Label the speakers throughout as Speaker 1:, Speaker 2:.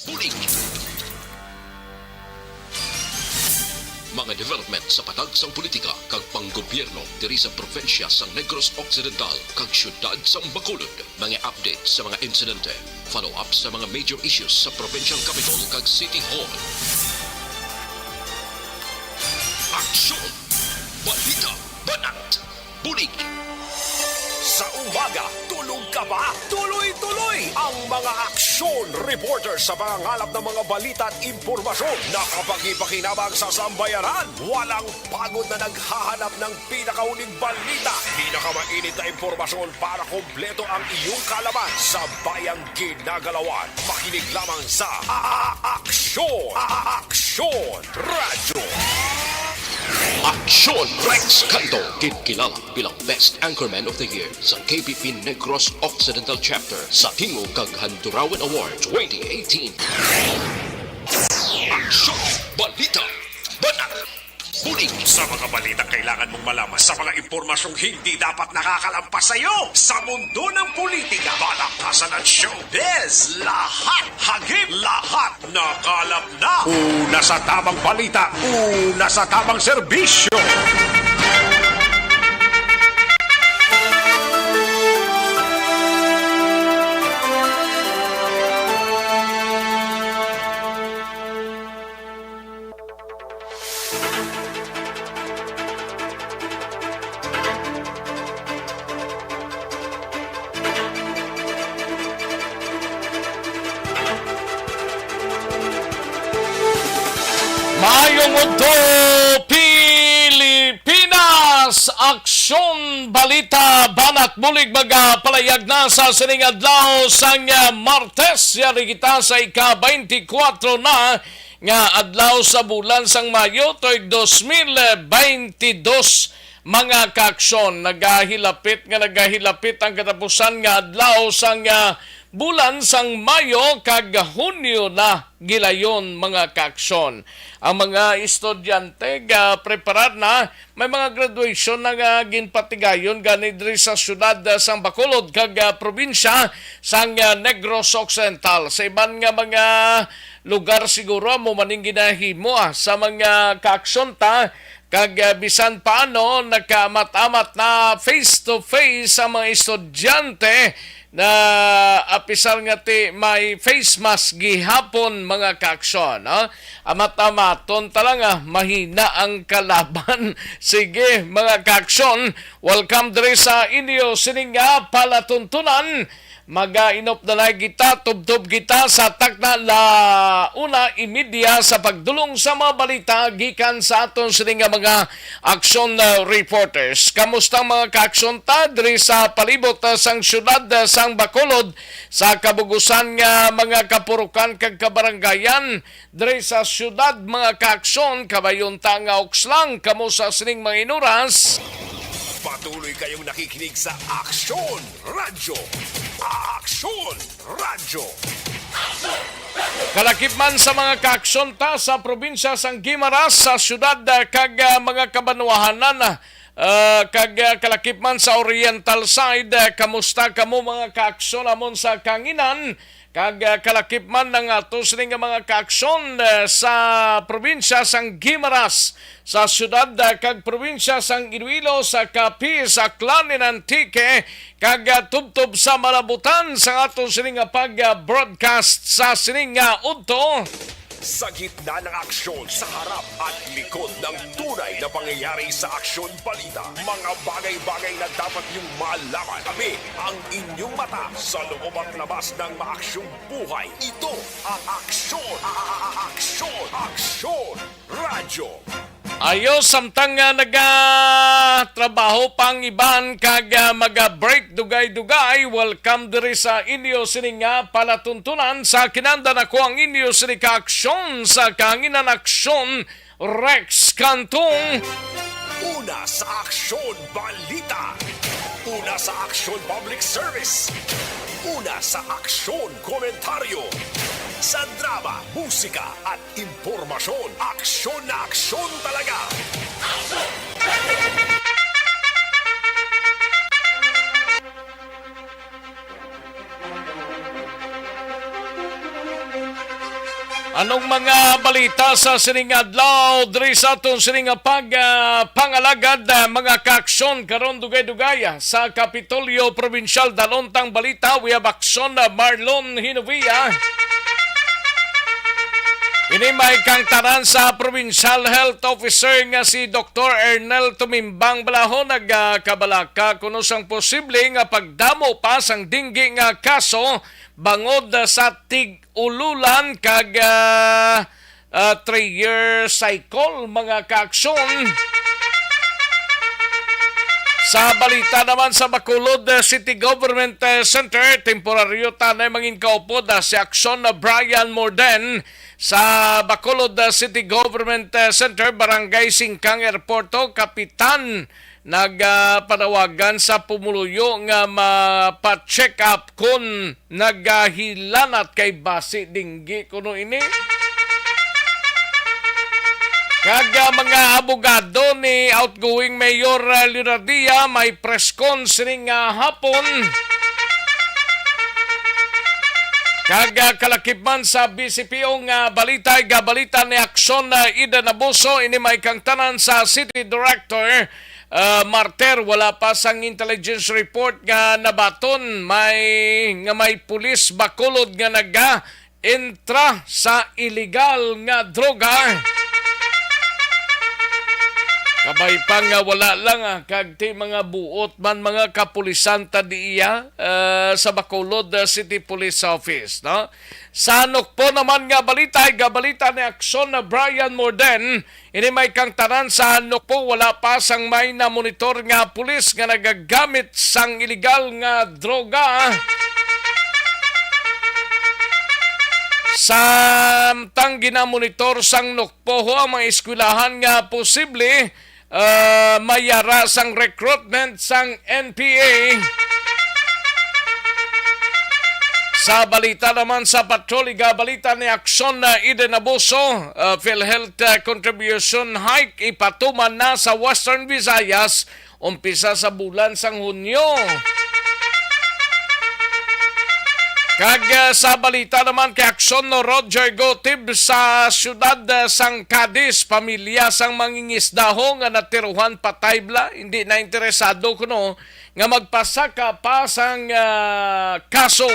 Speaker 1: Bulig. Mga development sa patagsang politika kag panggobyerno diri sa probinsya sa Negros Occidental kag syudad sa Bacolod. Mga update sa mga insidente, follow-up sa mga major issues sa provincial capital kag City Hall. Aksyon! Balita! Banat! Bulig!
Speaker 2: Sa umaga, tulog ka ba? Tuloy-tuloy ang mga aksyon reporter sa pangangalap ng mga balita at impormasyon na kapag-ipakinabang sa sambayanan. Walang pagod na naghahanap ng pinakauling balita. Pinakamainit na impormasyon para kompleto ang iyong kalaman sa bayang ginagalawan. Makinig lamang sa Aksyon! Aksyon Radyo!
Speaker 1: Aksyon! Rex Canto, kinikilala bilang Best Anchorman of the Year sa KBP Negros Occidental Chapter sa Tingog kag Handurawan Award 2018. Aksyon! Balita! Banat! Bulig!
Speaker 2: Sa mga balita kailangan mong malaman sa mga impormasyong hindi dapat nakakalampas sa iyo. Sa mundo ng politika, balakasan at showbiz, lahat, hagip, lahat nakalap na. Una sa tamang balita, una sa tamang serbisyo.
Speaker 3: Mayong Udto, Pilipinas! Aksyon, balita, banat, bulig, magapalayag na sa sining adlaw sang Martes. Yari kita sa ika-24 na nga adlaw sa bulan sang Mayo, to'y 2022. Mga kaaksyon, nagahilapit ang katapusan nga adlaw sang bulan sang Mayo kag Hunyo na gilayon mga kaaksyon. Ang mga estudyante preparar na, may mga graduation na ginpatigayon gani diri sa syudad sang Bacolod kag probinsya sang Negros Occidental. Sa iban nga mga lugar siguro mo maning ginahimo sa mga kaaksyon ta kag bisan paano nagkaamat-amat na face-to-face sa mga estudyante na apisal nga ti may face mask gihapon mga kaaksyon. Amat-amaton talaga mahina ang kalaban. Sige mga kaaksyon, welcome diri sa inyo sining palatuntunan. Mag-inop na lang kita, tub-tub kita sa takna la 1:30 sa pagdulong sa mga balita gikan sa aton sining mga aksyon reporters. Kamusta mga kaaksyon ta diri sa palibot sang syudad sang Bacolod sa kabugusan nga mga kapurukan kag kabaranggayan diri sa syudad mga kaaksyon kabayon ta nga okslang kamo sa sining mga inuras.
Speaker 2: Patuloy kayong nakikinig sa Aksyon Radyo. Aksyon Radyo.
Speaker 3: Kalakip man sa mga kaaksyon ta sa probinsya sang Guimaras sa syudad kag mga kabanwahanan kag kalakip man sa Oriental side. Kamusta kamo mga kaaksyon amon sa Kanginan? Kag kalakip man ng atos ning mga kaaksyon sa probinsya sang Guimaras, sa syudad kag probinsya sang Iloilo, sa Capiz, sa Aklan, Antique, kag tubtob sa Malabutan sa aton sining pag-broadcast sa sining udto.
Speaker 2: Sa gitna ng aksyon, sa harap at likod ng tunay na pangyayari sa Aksyon Balita, mga bagay-bagay na dapat niyong malaman. Kami ang inyong mata sa loob at labas ng maaksyong buhay. Ito ang Aksyon! Aksyon! Aksyon! Radyo!
Speaker 3: Ayos samtang nagatrabaho pang iban kag maga-break dugay-dugay, welcome diri sa inyo sining palatuntunan sa kinandan ako ang inyo sining kaaksyon sa Kanginan Aksyon Rex Cantong.
Speaker 2: Una sa Aksyon Balita. Una sa Aksyon Public Service. Una sa Aksyon Komentaryo. Sa drama, musika at impormasyon, aksyon na aksyon talaga.
Speaker 3: Anong mga balita sa sining adlaw diri sa atong sining pangalagad mga kaaksyon karon dugay-dugay sa Kapitolyo Provincial dalontang balita we have aksyon Marlon Hinovia. Ini may kang tanan sa Provincial Health Officer nga si Dr. Ernel Tumimbang Balahon nagkabalaka kuno sang posible nga pagdamo pa sang dinggi nga kaso bangod sa tig-ululan kag 3-year cycle mga kaaksyon. Sa balita naman sa Bacolod City Government Center, temporaryo tanay mangin kaupod si aksyon na Brian Morden sa Bacolod City Government Center, Barangay Singkang Airporto, Kapitan nagpanawagan sa pumuluyo nga mapa-check up kung naghilanat kay basi dinggi kuno ini. Kaga mga abogado ni outgoing Mayor Liradia may press con sining hapon. Kaga kalakip man sa BCPO nga balita ni aksyon na Ida Nabuso ini may kang tanan sa City Director Marter wala pa sang intelligence report nga nabaton may pulis Bacolod nga naga-entra sa illegal nga droga. Kabay pa nga wala lang kag ti mga buot man mga kapulisan ta diya sa Bacolod City Police Office, no? Sa Nukpo naman nga balita ni aksyon na Brian Morden ini may kang tanan sa Nukpo wala pa sang may na monitor nga pulis nga nagagamit sang illegal nga droga. Samtang ginamonitor sang Nukpo ang mga eskwelahan nga posible mayara sang recruitment sang NPA. Sa balita naman sa patroliga, balita ni aksyon na Eden Abuso, PhilHealth contribution hike ipatuman na sa Western Visayas umpisa sa bulan sang Hunyo. Kag sa balita naman kay aksyon no Roger Gotib sa syudad sang Cadiz, pamilya sang mangingisdaho nga natiruhan pataybla, hindi na interesado kuno nga magpasaka pa sang kaso.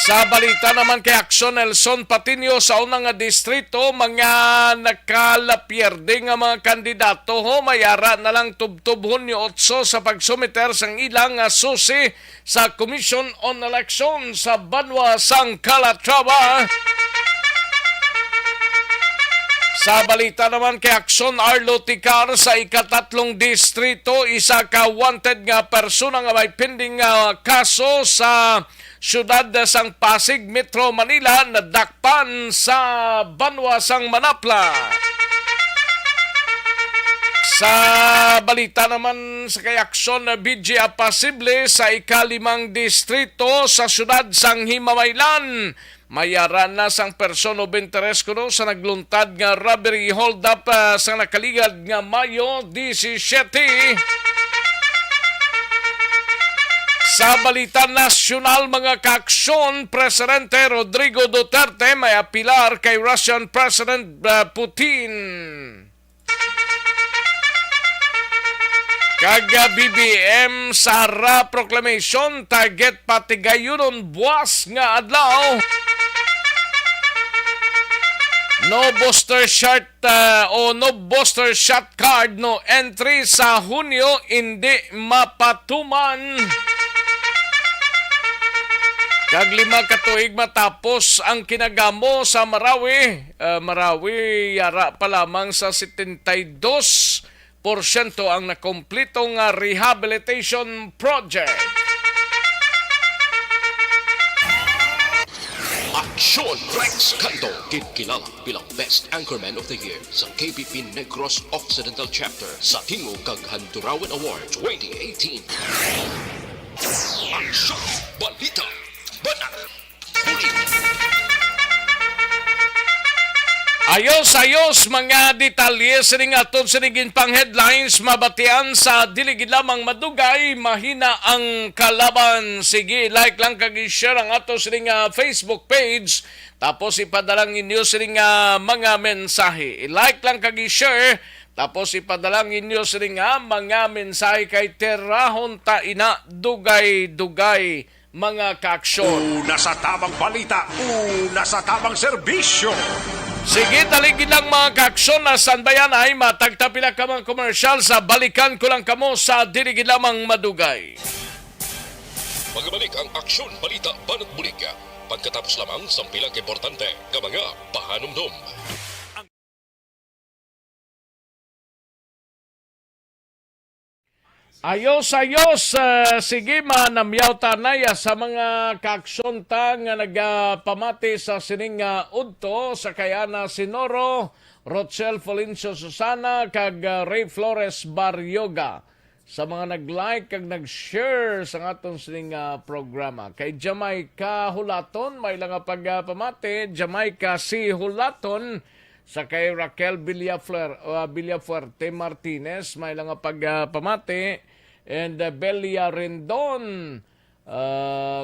Speaker 3: Sa balita naman kay aksyon Nelson Patinio sa unang distrito, mga nakalapierde nga mga kandidato mayara na lang tubtub Hunyo 8 sa pagsumiter sang ilang susi sa Commission on Election sa Banwa sang Calatrava. Sa balita naman kay aksyon Arlo Ticar sa ikatatlong distrito, isa ka wanted nga persona nga may pending kaso sa syudad sang Pasig, Metro Manila na dakpan sa Banwa sang Manapla. Sa balita naman sa kay aksyon na BG Apasible sa ikalimang distrito sa syudad sang Himamaylan, mayara na sang person of interest kuno sa nagluntad nga robbery hold up sa nakaligad nga Mayo 17. Sa balita nasyonal mga kaaksyon, Presidente Rodrigo Duterte may apilar kay Russian President Putin. Kaga BBM Sara Proclamation target patigayunon buwas nga adlaw. No booster shot no booster shot card no entry sa Hunyo hindi mapatuman. Kag 5 katuig matapos ang kinagamo sa Marawi, yara pa lamang sa 72% ang nakompleto nga rehabilitation project.
Speaker 1: Aksyon Rex Canto, kinilala bilang Best Anchorman of the Year sa KBP Negros Occidental Chapter sa Tingog kag Handurawan Award 2018. Aksyon Balita Banak Huli.
Speaker 3: Ayos mga detalye sining aton sinigin pang headlines mabatian sa diligid lamang madugay mahina ang kalaban. Sige, like lang kag i-share ang ato sining Facebook page tapos ipadalang inyo sining mga mensahe. I-like lang kag i-share tapos ipadalang inyo sining mga mensahe kay terahon ta ina dugay-dugay mga kaaksyon.
Speaker 2: Una sa tamang balita, una sa tamang serbisyo.
Speaker 3: Sige, taligid lang mga kaaksyon na sanbayan ay matagtapila ka mga komersyal sa balikan ko lang kamo sa diligid lamang madugay.
Speaker 1: Magbalik ang aksyon, balita, banat bulig. Pagkatapos lamang sa pilang importante nga mga pahanumdum.
Speaker 3: Ayos, sige manamyaw tanaya sa mga kaaksyon ta nga nagpamati sa sining udto sa kayana Sinoro, Rochelle Folincio Susana, kag Ray Flores Baryoga. Sa mga nag-like kag nag-share sa aton sining programa. Kay Jamaica Hulaton, may lang pagpamati, Jamaica C. Hulaton, sa kay Raquel Villafuerte Martinez, may lang pagpamati, and Belia Rendon,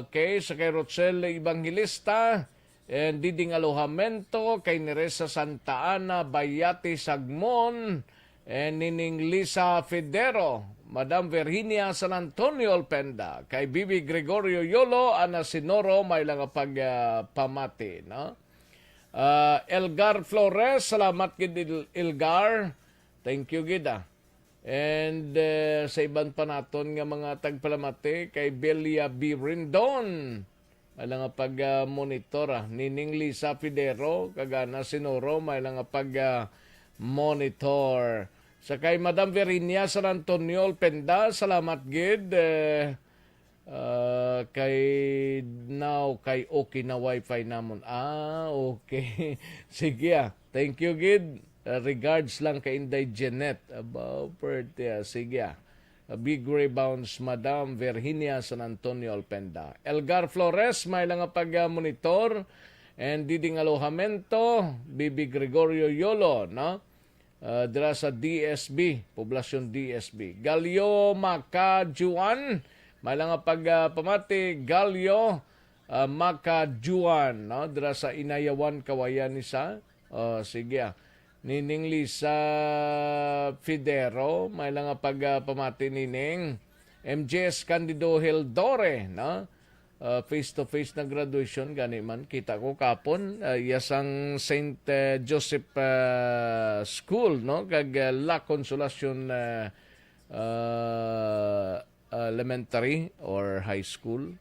Speaker 3: kay sa kay Rochelle Evangelista, and Diding Alojamento, kay Neresa Santa Ana, Bayati Sagmon, and Nining Lisa Federo, Madam Virginia San Antonio Alpenda, kay Bibi Gregorio Yolo, Ana Sinoro, may lang pagpamati, no? Elgar Flores, salamat gid Elgar. Thank you gid. And sa iban pa naton nga mga tagpalamati kay Belia B. Rindon. May lang pag-monitor. Nining Lisa Fidero, kagana Sinoro, may lang pag-monitor. Sa kay Madam Verinia San Antonio Penda, salamat gid. Kay okay na wifi namon. Okay. Sige thank you gid. Regards lang kay Inday Janet. Sige big rebounds Madam Virginia San Antonio Alpenda. Elgar Flores may lang pag-monitor, and Diding Alojamento, Bibi Gregorio Yolo, no? Dira sa DSB, Poblasyon DSB. Galio Makajuan, may lang pagpamati, Galio Makajuan, no? Dira sa Inayawan, Kawayan isa. Sige Nining Lisa Fidero, may lang pagpamati nining. MJS Candido Hildore, no? Face-to-face na graduation, gani man. Kita ko kapon, yasang St. Joseph School, no? Kag La Consolacion Elementary or High School.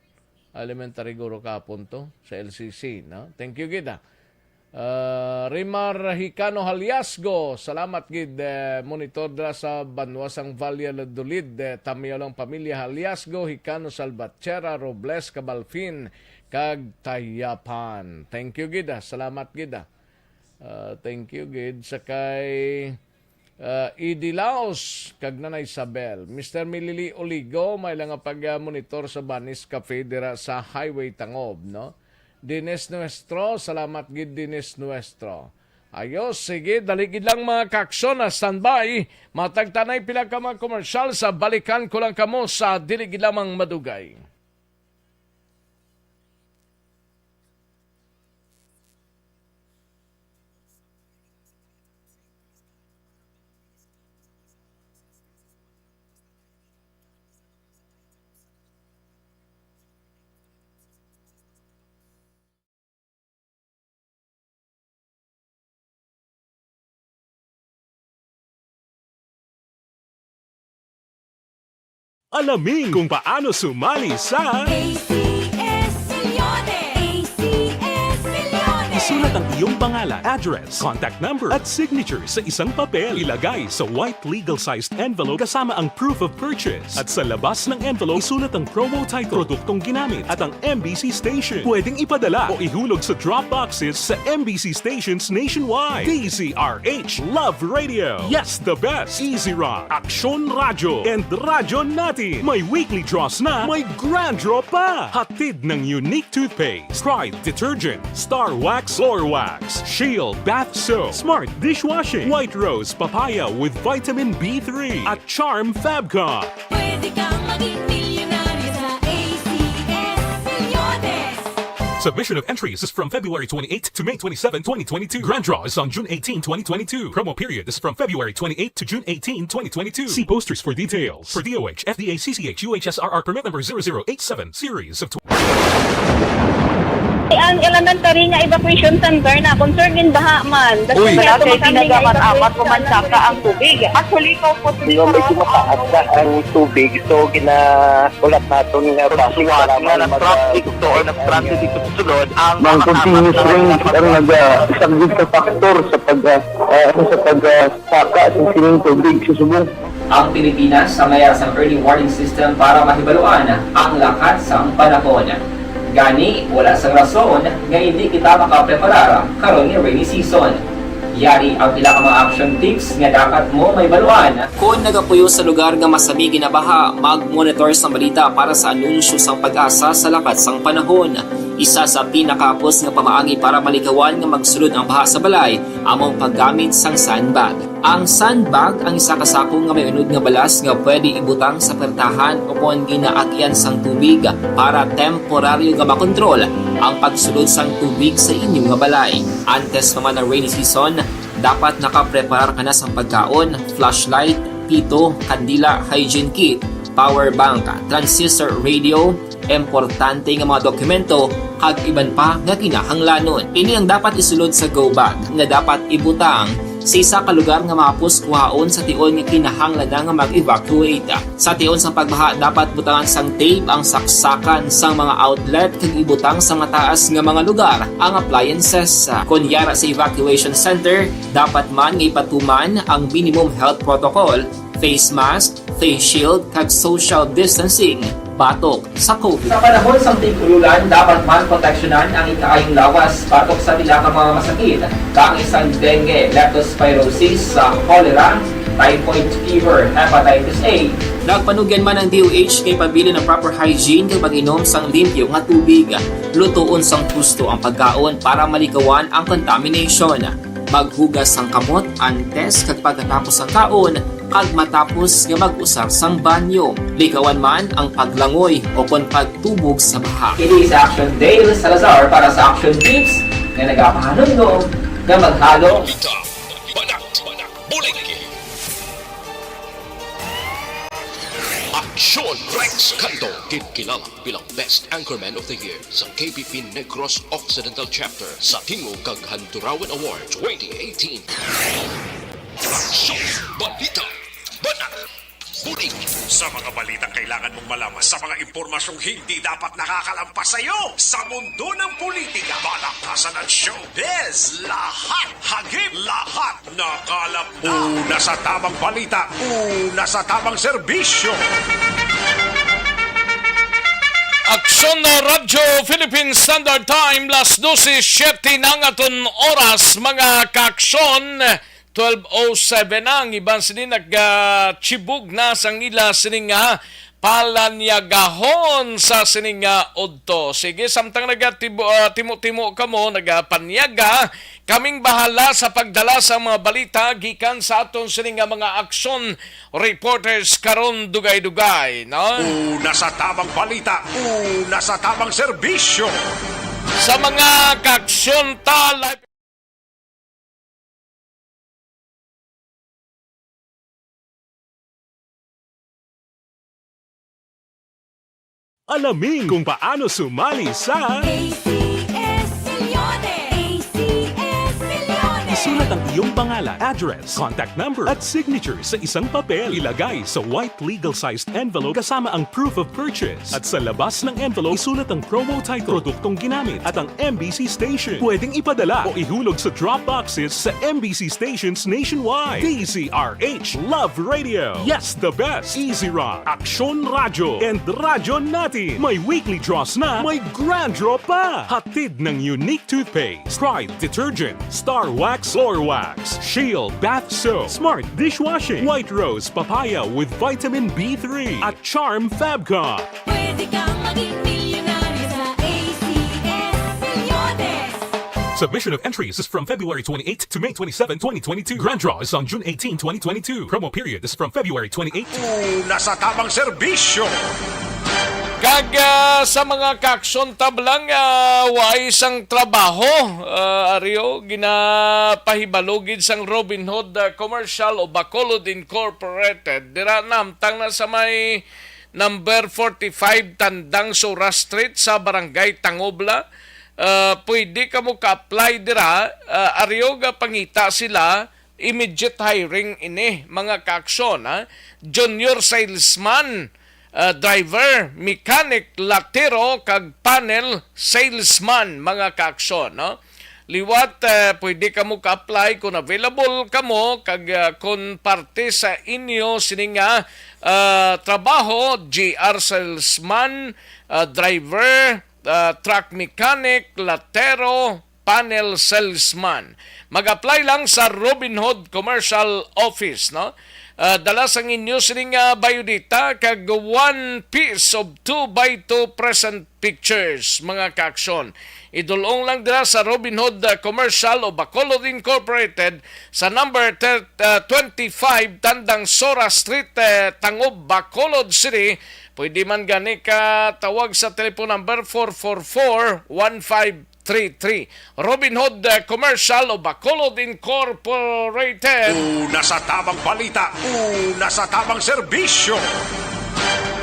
Speaker 3: Elementary guro kapon to, sa LCC, no? Thank you, gida. Rimar Hicano Haliasgo, salamat gid monitor dra sa Banwasang Valle Ladolid, tamiyo lang pamilya Haliasgo, Hicano Salvatierra, Robles, Cabalfin, kag Tayapan. Thank you gid, salamat gid. Thank you gid sa kay Idilaos kag Nanay Isabel. Mr. Milili Oligo, may lang pag-monitor sa Banis Cafe dira sa Highway Tangob, no? Dines Nuestro, salamat gid Dines Nuestro. Ayos, sige, daligid lang mga kaaksyon na standby. Matagtanay pila ka mga komersyal sa balikan ko lang kamo sa diligid lamang madugay.
Speaker 4: Alamin kung paano sumali sa Isulat ang iyong pangalan, address, contact number at signature sa isang papel. Ilagay sa white legal-sized envelope kasama ang proof of purchase. At sa labas ng envelope, isulat ang promo title, produktong ginamit at ang MBC station. Pwedeng ipadala o ihulog sa drop boxes sa MBC stations nationwide. DZRH Love Radio. Yes, the best. Easy Rock, Aksyon Radyo, and Radyo Natin. May weekly draws na, may grand draw pa. Hatid ng unique toothpaste, Pride Detergent, Star Wax, Floor Wax, Wax, Shield Bath Soap, Smart Dishwashing, White Rose Papaya with Vitamin B3 at Charm Fabcon.
Speaker 5: Pwede kang maging milyonaryo sa ACS Milyones.
Speaker 4: Submission of entries is from February 28 to May 27, 2022. Grand draw is on June 18, 2022. Promo period is from February 28 to June 18, 2022. See posters for details. For DOH, FDA, CCH, UHSRR permit number 0087, series of
Speaker 6: Ang elementary nga evacuation center na concern din baha man.
Speaker 7: Uy,
Speaker 6: Kasi
Speaker 7: kasi pinagamat-amat pumansaka ang tubig. Actually, ikaw po
Speaker 8: Di ba medyo mataas na ang tubig, so ginaulat natin nga
Speaker 7: pasuwat nga nag-traffic to or nag-transit dito sa sulod ang
Speaker 8: ng continuous rain ang nag-subject sa factor sa pagsaka sa sining tubig sa subong.
Speaker 9: Ang Pilipinas sa mayroon sa early warning system para mahibaluan ang lakat sa panahon. Gani, wala sa rason nga hindi kita makapreparar karon nga rainy season. Yari ang pila ka mga action tips nga dapat mo may baluan. Kung nagapuyo sa lugar nga masabi ginabaha, mag-monitor sa balita para sa anunsyo sang pag-asa sa lakat sang panahon. Isa sa pinakapos nga pamaagi para malikawan nga magsulod ang baha sa balay, among paggamit sang sandbag. Ang sandbag ang isa kasakong nga may unod nga balas nga pwede ibutang sa pertahan upon ginaagyan sang tubig para temporaryo nga makontrol ang pagsulod sang tubig sa inyong nga balay. Antes naman ng rainy season, dapat nakapreparar ka na sa pagkaon, flashlight, pito, kandila, hygiene kit, power bank, transistor radio, importante nga mga dokumento kag iban pa nga kinahanglanon. Ini ang dapat isulod sa go bag nga dapat ibutang sa isa ka lugar nga mapus kuhaon sa tion nga kinahanglan nga mag-evacuate. Sa tion sa pagbaha dapat butangan sang tape ang saksakan sang mga outlet kag ibutang sa mataas nga mga lugar ang appliances. Kunyara sa evacuation center, dapat man nga ipatuman ang minimum health protocol, face mask, face shield kag social distancing batok sa COVID. Sa panahon sa tig-ululan, dapat man proteksyonan ang ikaayong lawas batok sa nila ka mga masakit. Kang isang dengue, leptospirosis, cholera, typhoid fever, hepatitis A. Nagpanugyan man ang DOH kay pabili ng proper hygiene kay pag-inom sang limpyo nga tubig. Lutuon sang gusto ang pagkaon para malikawan ang contamination. Maghugas sang kamot antes kag pagkatapos ang kaon kag matapos nga mag-usar sang banyo. Likawan man ang paglangoy o kon pagtubog sa baha. Kini sa Action Dale Salazar para sa Action Tips nga nagapahanong nga maghalo
Speaker 1: Balita, banat, bulig. Aksyon Rex Canto, kilala bilang Best Anchorman of the Year sa KBP Negros Occidental Chapter sa Tingog kag Hanturawan Award 2018. Aksyon Balita, banat, bulig.
Speaker 2: Sa mga balitang kailangan mong malaman, sa mga impormasyong hindi dapat nakakalampas sa iyo, sa mundo ng politika, balakasan at showbiz, lahat, hagip, lahat, nakalap na. Una sa tamang balita, una sa tamang serbisyo.
Speaker 3: Aksyon na Radyo Philippine Standard Time, las 12:07 ng aton oras, mga kaaksyon. 12:07 na ang ibang sinin nagchibug na sang ila sining palanyagahon sa sining udto. Sige, samtang timo-timo ka mo, nagapanyaga, kaming bahala sa pagdala sa mga balita gikan sa aton sining mga aksyon reporters karon dugay-dugay, no?
Speaker 2: Una sa tamang balita, una sa tamang serbisyo.
Speaker 3: Sa mga kaaksyon live
Speaker 4: Alamin kung paano sumali sa
Speaker 5: ACS Milyones. ACS Milyones.
Speaker 4: Isulat ang iyong pangalan, address, contact number at signature sa isang papel. Ilagay sa white legal-sized envelope kasama ang proof of purchase. At sa labas ng envelope, isulat ang promo title, produktong ginamit at ang MBC station. Pwedeng ipadala o ihulog sa drop boxes sa MBC stations nationwide. DZRH Love Radio. Yes, the best. Easy Rock, Aksyon Radyo, and Radyo Natin. May weekly draws na, may grand draw pa. Hatid ng unique toothpaste, Pride Detergent, Star Wax Floor Wax, Shield Bath Soap, Smart Dishwashing, White Rose Papaya with Vitamin B3 at Charm Fabcon.
Speaker 5: Pwede kang maging milyonaryo sa ACS Milyones.
Speaker 4: Submission of entries is from February 28 to May 27, 2022. Grand draw is on June 18, 2022. Promo period is from February 28 to
Speaker 2: Una sa tamang serbisyo.
Speaker 3: Kag sa mga kakson tablang wa isang trabaho Aryo ginapahibalogid sang Robin Hood Commercial o Bacolod Incorporated dira namtang na sa may number 45 Tandang Sura Street sa Barangay Tangobla. Pwede ka mo ka-apply dira Aryo ga pangita sila immediate hiring ini mga kakson junior salesman, driver, mechanic, latero, kag panel salesman mga kakson, no? Liwat, pwede ka mo ka-apply kung available ka mo, kag kung parte sa inyo sininga trabaho, GR salesman, driver, truck mechanic, latero, panel salesman. Mag-apply lang sa Robin Hood Commercial Office, no? Dala sang inyo sining biodata kag 1 piece of 2x2 present pictures mga kakson. Idulong lang dira sa Robin Hood Commercial o Bacolod Incorporated sa number 25 Tandang Sora Street, Tangob, Bacolod City. Pwede man gani ka tawag sa telephone number 444-1533. Robin Hood Commercial o Bacolod Incorporated.
Speaker 2: Una sa tamang balita. Una sa tamang serbisyo.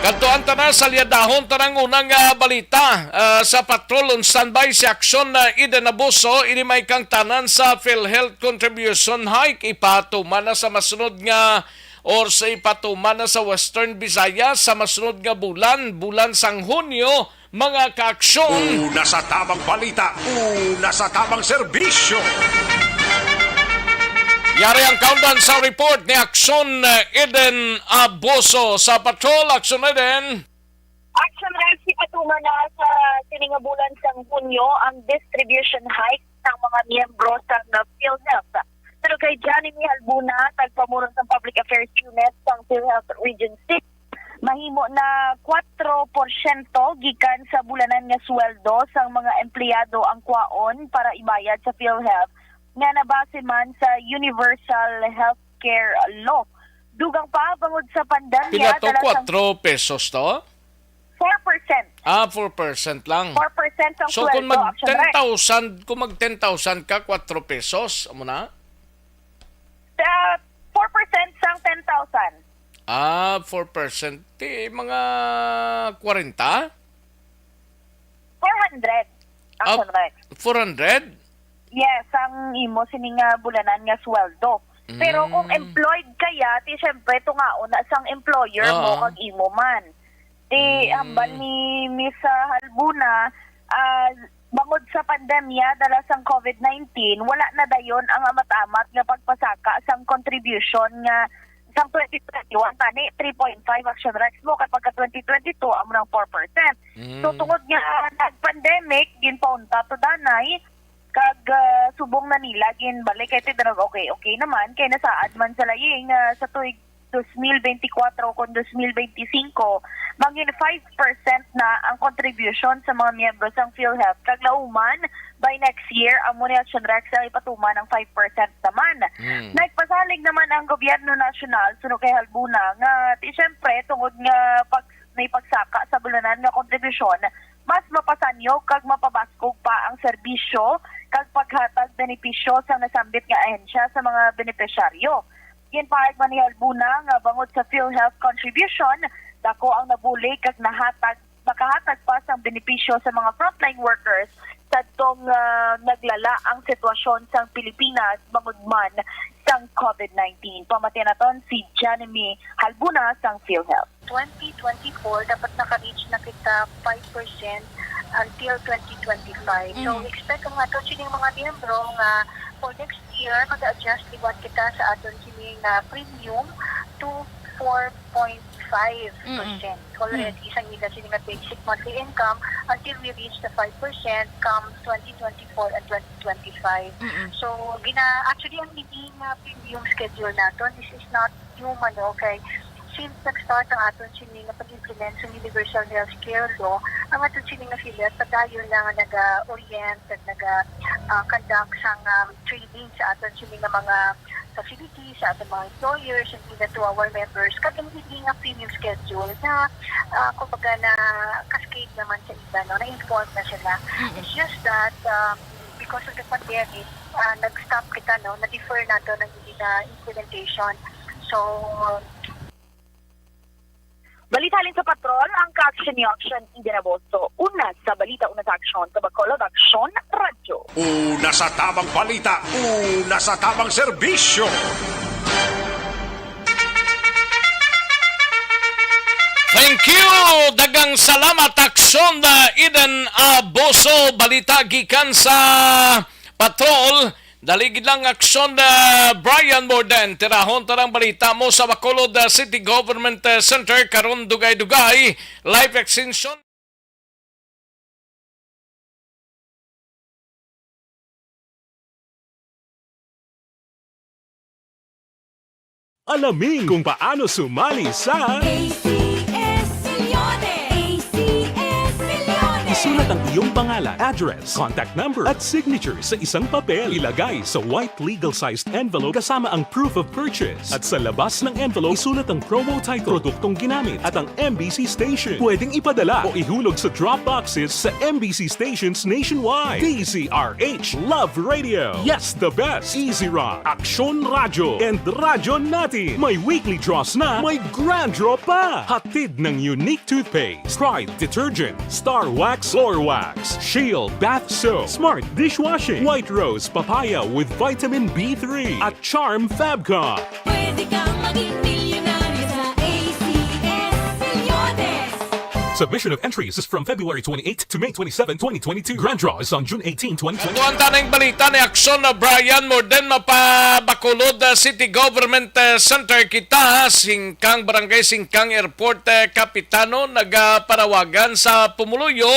Speaker 3: Kantuan tanan sa liadahon tanang unang balita sa patrol on standby si Aksyon na Eden Abuso ini may kang tanan sa PhilHealth contribution hike ipatuman na sa masunod nga or sa ipatuman na sa Western Visayas sa masunod nga bulan sang Hunyo mga kaaksyon.
Speaker 2: Una sa tamang balita. Una sa tamang serbisyo.
Speaker 3: Yari ang countdown sa report ni Aksyon Eden Abuso sa patrol. Aksyon Eden.
Speaker 6: Action Rex, ipatuman na sa siningabulan sang Hunyo ang distribution hike ng mga miyembro sa PhilHealth. Pero kay Johnny Mihalbuna, tagpamuro sa Public Affairs Unit sa PhilHealth Region 6, mahimo na 4% gikan sa bulanan nga sweldo sang mga empleyado ang kwaon para ibayad sa PhilHealth nga nabase man sa Universal Healthcare Law. Dugang pa bangod sa pandemya,
Speaker 3: Pila to?
Speaker 6: dala
Speaker 3: 4 pesos to?
Speaker 6: 4%.
Speaker 3: 4% lang.
Speaker 6: 4% ang
Speaker 3: So
Speaker 6: sweldo.
Speaker 3: kung mag
Speaker 6: Action Rex.
Speaker 3: 10,000, kung mag 10,000 ka, 4 pesos, amo na?
Speaker 6: 4% sang 10,000.
Speaker 3: 4%. Mga 40?
Speaker 6: 400. Action Rex.
Speaker 3: 400?
Speaker 6: Yes, ang imo sininga bulanan nga sweldo. Pero kung employed kaya, ti syempre tungaon na sang employer mo kag imo man. Ambal ni Miss Halbuna, bangod sa pandemya dala sang COVID-19, wala na dayon ang amat-amat nga pagpasaka sang contribution nga sang 2021 tani 3.5 Action Rex mo kapag 2022 amo nang 4%. So tungod nga nag-pandemic ginpaunta to danay kag subong na nila ginbalik kay tidarog okay naman kay nasaad man sa laying sa tuig 2024 kon 2025 mangin 5% na ang contribution sa mga miyembro sang PhilHealth kag lauman by next year amo ni Action Rex ay patuman ng 5% naman. Nagpasalig naman ang gobyerno nasyonal suno kay Halbuna nga siyempre tungod nga may pagsaka sa bulanan nga kontribusyon mas mapasanyo kag mapabaskog pa ang serbisyo kag paghatag benepisyo sa nasambit nga ahensya sa mga benepisyaryo. Ginpahayag man ni Halbuna nga bangod sa PhilHealth contribution, dako ang nabuli kag nakahatag pa sang benepisyo sa mga frontline workers sadtong naglala ang sitwasyon sang Pilipinas bangod man sang COVID-19. Pamati naton si Janemy Halbuna sang PhilHealth.
Speaker 10: 2024 dapat naka-reach na kita 5% until 2025. So expect nga to sining mga miyembro nga for next year mag-adjust liwat kita sa aton sining premium to 4.5%. Already isang nila sining basic monthly income until we reach the 5% come 2024 and 2025. So actually ang meeting premium schedule naton, this is not human, okay? since nag-start ang aton sining na pag-implement sa Universal Healthcare Law, ang aton sining affiliate padayon lang nag-orient at nag-conduct sang training sa aton sining mga facilities, sa ating mga employers, and even to our members, kadang hindi nga premium schedule na kumbaga na cascade naman sa iba, no? Na-inform na sila. It's just that because of the pandemic, nag-stop kita, no? Na-defer nato ng hindi na implementation. So,
Speaker 6: Balita halin sa patrol, ang ka-action ni Action Indiraboso. Una sa balita, una sa aksyon, sa Bacolod Action Radyo.
Speaker 2: Una sa tamang balita, una sa tamang serbisyo.
Speaker 3: Thank you! Dagang salamat aksyon na Eden Aboso. Balita gikan sa patrol. Daligid lang aksyon na Brian Morden. Tirahon tarang balita mo sa Bacolod City Government Center. Karon dugay-dugay. Life extension.
Speaker 4: Alamin kung paano sumali sa
Speaker 5: ACS-Milyones! ACS-Milyones!
Speaker 4: Isulat ang iyong pangalan, address, contact number at signature sa isang papel. Ilagay sa white legal-sized envelope kasama ang proof of purchase. At sa labas ng envelope, isulat ang promo title, produktong ginamit at ang MBC station. Pwedeng ipadala o ihulog sa drop boxes sa MBC stations nationwide. DZRH Love Radio. Yes, the best. Easy Rock, Aksyon Radyo, and Radyo Natin. May weekly draws na, may grand draw pa. Hatid ng unique toothpaste, Pride Detergent, Star Wax Floor Wax, Shield Bath Soap, Smart Dishwashing, White Rose Papaya with Vitamin B3, at Charm Fabcon.
Speaker 5: Pwede kang maging milyonaryo sa ACS-Milyones!
Speaker 4: Submission of entries is from February 28 to May 27, 2022. Grand draw is on June 18, 2022.
Speaker 3: Tuwan tanang balita ni aksyon na Brian Morden mapabakulod City Government Center kita singkang barangay singkang airport kapitano nagaparawagan sa pumuluyo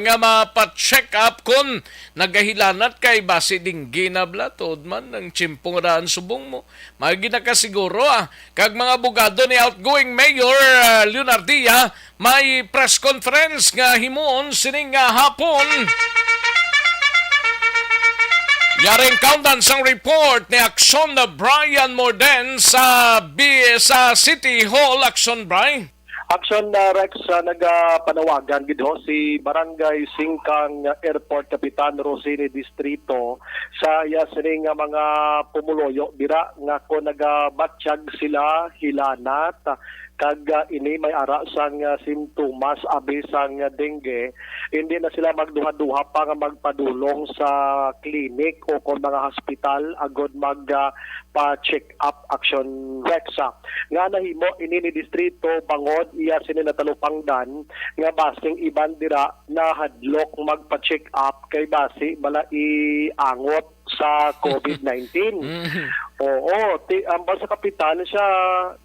Speaker 3: nga mapa-check up kung nagahilanat kay basi dinggi na blatod man ng chimpong raan subong mo. Magi na ka siguro kag mga abogado ni outgoing Mayor Leonardia may press conference nga himuon sining hapon. Yaring countdown sang report ni aksyon na Brian Morden sa City Hall. Aksyon, Brian.
Speaker 8: Action na Rex nagapanawagan gidho si Barangay Singkang Airport Kapitan Rosini Distrito sa sining mga pumuloyo dira nga ko nagabatsyag sila hilanat kag ini may ara sang simptomas abi sang dengue, hindi na sila magduha-duha pa nga magpadulong sa clinic o kon mga hospital agod pa-check up action Rexa. Nga nahimo ini ni distrito bangod iya sini natalupangdan nga basing iban dira na hadlok magpa-check up kay basi bala iangot sa COVID-19. Oo, ang sa kapitan siya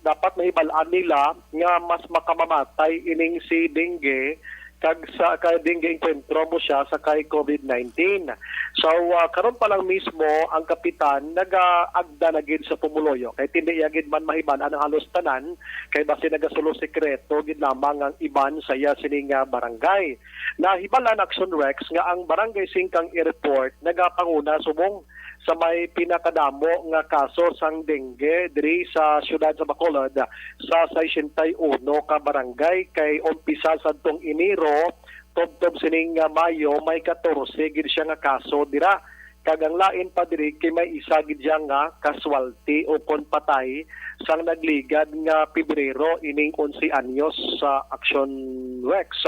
Speaker 8: dapat nahibalaan nila nga mas makamamatay ining si dengue kag sa kay dengue enkwentro mo siya sa kay COVID-19. So karon pa lang mismo ang kapitan nagaagda na gid sa pumuloyo kay tindi yagid man mahiban ang halos tanan kay basi nagasulo sekreto gid lamang ang iban sa iya sining barangay. Nahibalan Action Rex nga ang Barangay Singkang Airport nagapanguna subong sa may pinakadamo nga kaso sang dengue diri sa siyudad sa Bacolod sa 61 ka barangay kay umpisa sadtong Enero tubtob sining Mayo may 14 gid siya nga kaso dira kag ang lain pa diri kay may isa gid siya nga casualty o kon patay sang nagligad nga Pebrero ining 11 anyos sa Action Rex.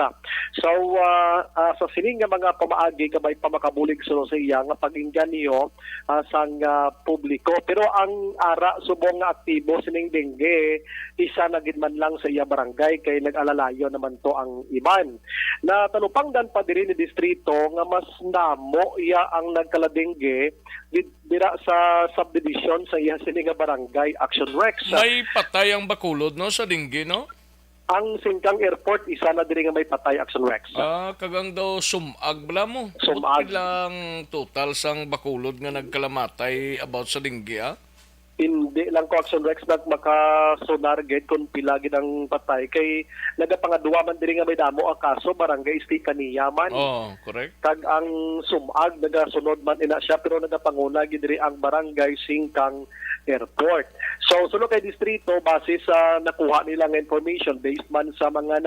Speaker 8: So sa sining nga mga pamaagi kabay pa makabulig sa iya nga pag-inggan niyo sang publiko pero ang ara subong nga aktibo sining dengue isa na gid man lang sa iya barangay kay nag-alalayo naman to ang iban. Na talupangdan pa diri ni distrito nga mas namo iya ang nagkaladengue dira sa subdivision sa iya sining nga barangay Action Rex.
Speaker 3: May patay ang Bacolod no sa dengue no?
Speaker 8: Ang Singkang Airport isa na diri nga may patay Action Rex.
Speaker 3: Kagang daw sumag bala mo.
Speaker 8: Sumag
Speaker 3: lang total sang Bacolod nga nagkalamatay about sa dengue
Speaker 8: Hindi lang ko Action Rex makasonar gid kung pila gid ang patay kay nagapangaduwa man diri nga may damo ang kaso barangay Estefania man.
Speaker 3: Oh, correct.
Speaker 8: Kag ang sumag nagasunod man ina siya pero nagapanguna gid diri ang barangay Singkang Airport. So sulod kay distrito base sa nakuha nila nga information based man sa mga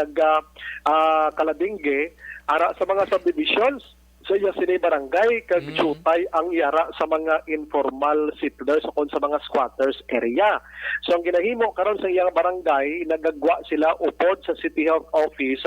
Speaker 8: kalabingge ara sa mga subdivisions sa iya sini barangay kag chutay ang yara sa mga informal settlers o sa mga squatters area. So ang ginahimo karon sa iyang barangay nagagwa sila upod sa City Health Office,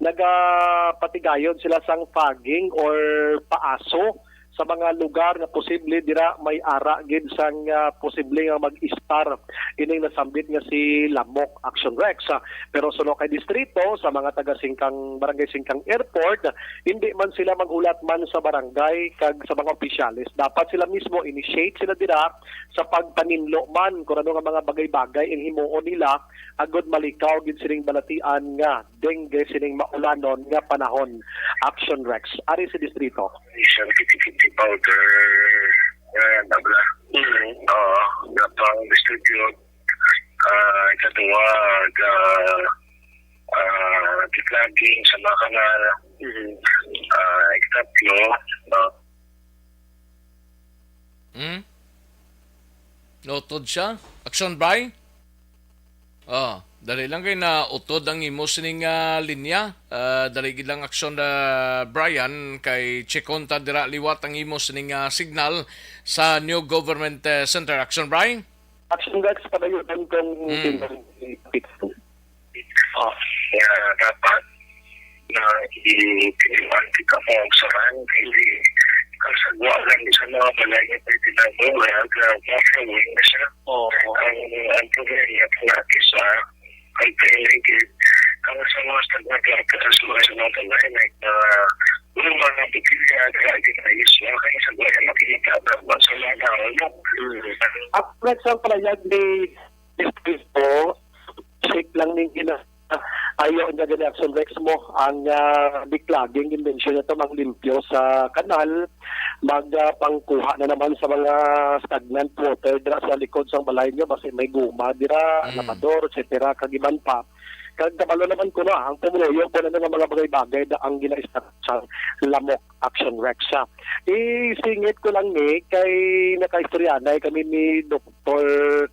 Speaker 8: nagapatigayon sila sang fogging or paaso sa mga lugar nga posible dira may ara gid sang posible nga mag-star ining nasambit nga si Lamok Action Rex. Pero suno kay distrito sa mga taga Singkang barangay Singkang Airport, hindi man sila magulat man sa barangay kag sa mga opisyalis. Dapat sila mismo initiate sila dira sa pagpaninlo man kung ano nga mga bagay-bagay ang himuon nila agud malikaw gid sining balatian nga dengue sining maulanon nga panahon. Action Rex ari sa distrito.
Speaker 7: Isang 50-50 powder, nabla. Gapang distribute, ikatuwa, declogging sa mga kanal, ikatlo,
Speaker 3: Utod siya? Action Bray? Dali lang kayo na utod ang imo sining linya. Dali gid lang aksyon Brian kay Chekonta dira liwat ang imo sining signal sa New Government Center. Action Brian?
Speaker 8: Action Rex padayunan kong
Speaker 7: dapat na i-piniwan ka mo sa hindi kasagwa lang sa mga balay na pinagawin mag-following na siya. Ang problema natin sa pagpilingkid ang sa mga stagnatlaka sa mga balay na yung mga bigilya na ginayos lang kaya sa balay makikita na sa mga naulog.
Speaker 8: Action Rex ang palayag ni distrito shake lang ning ayaw niya gani Action Rex mo ang declogging invention na ito manglimpyo sa kanal magpangkuha na naman sa mga stagnant water dira sa likod sa balay niyo basta may guma dira lamador etc. kagiban pa kag kabalo naman ko na ang pumuloyo ko na ng mga bagay-bagay da ang gina-start sa Lamok Action Rex siya. Isingit ko lang ni kay nakaistoryanay kami ni Dr.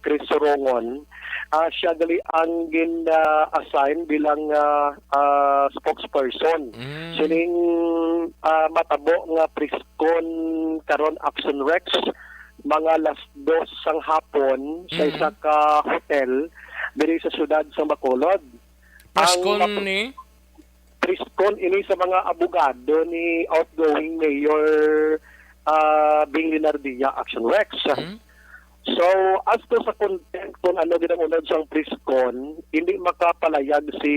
Speaker 8: Chris Sorongon. Siya gali ang gin-assign bilang spokesperson. Sining matabo nga priskon karon Action Rex mga alas 2 sang hapon sa isa ka hotel diri sa syudad sa Bacolod.
Speaker 3: Priskon ni?
Speaker 8: Priskon ini sa mga abogado ni outgoing Mayor Bing Linardia Action Rex. So, as to sa content kung ano din ang unod sa Priskon, hindi makapalayag si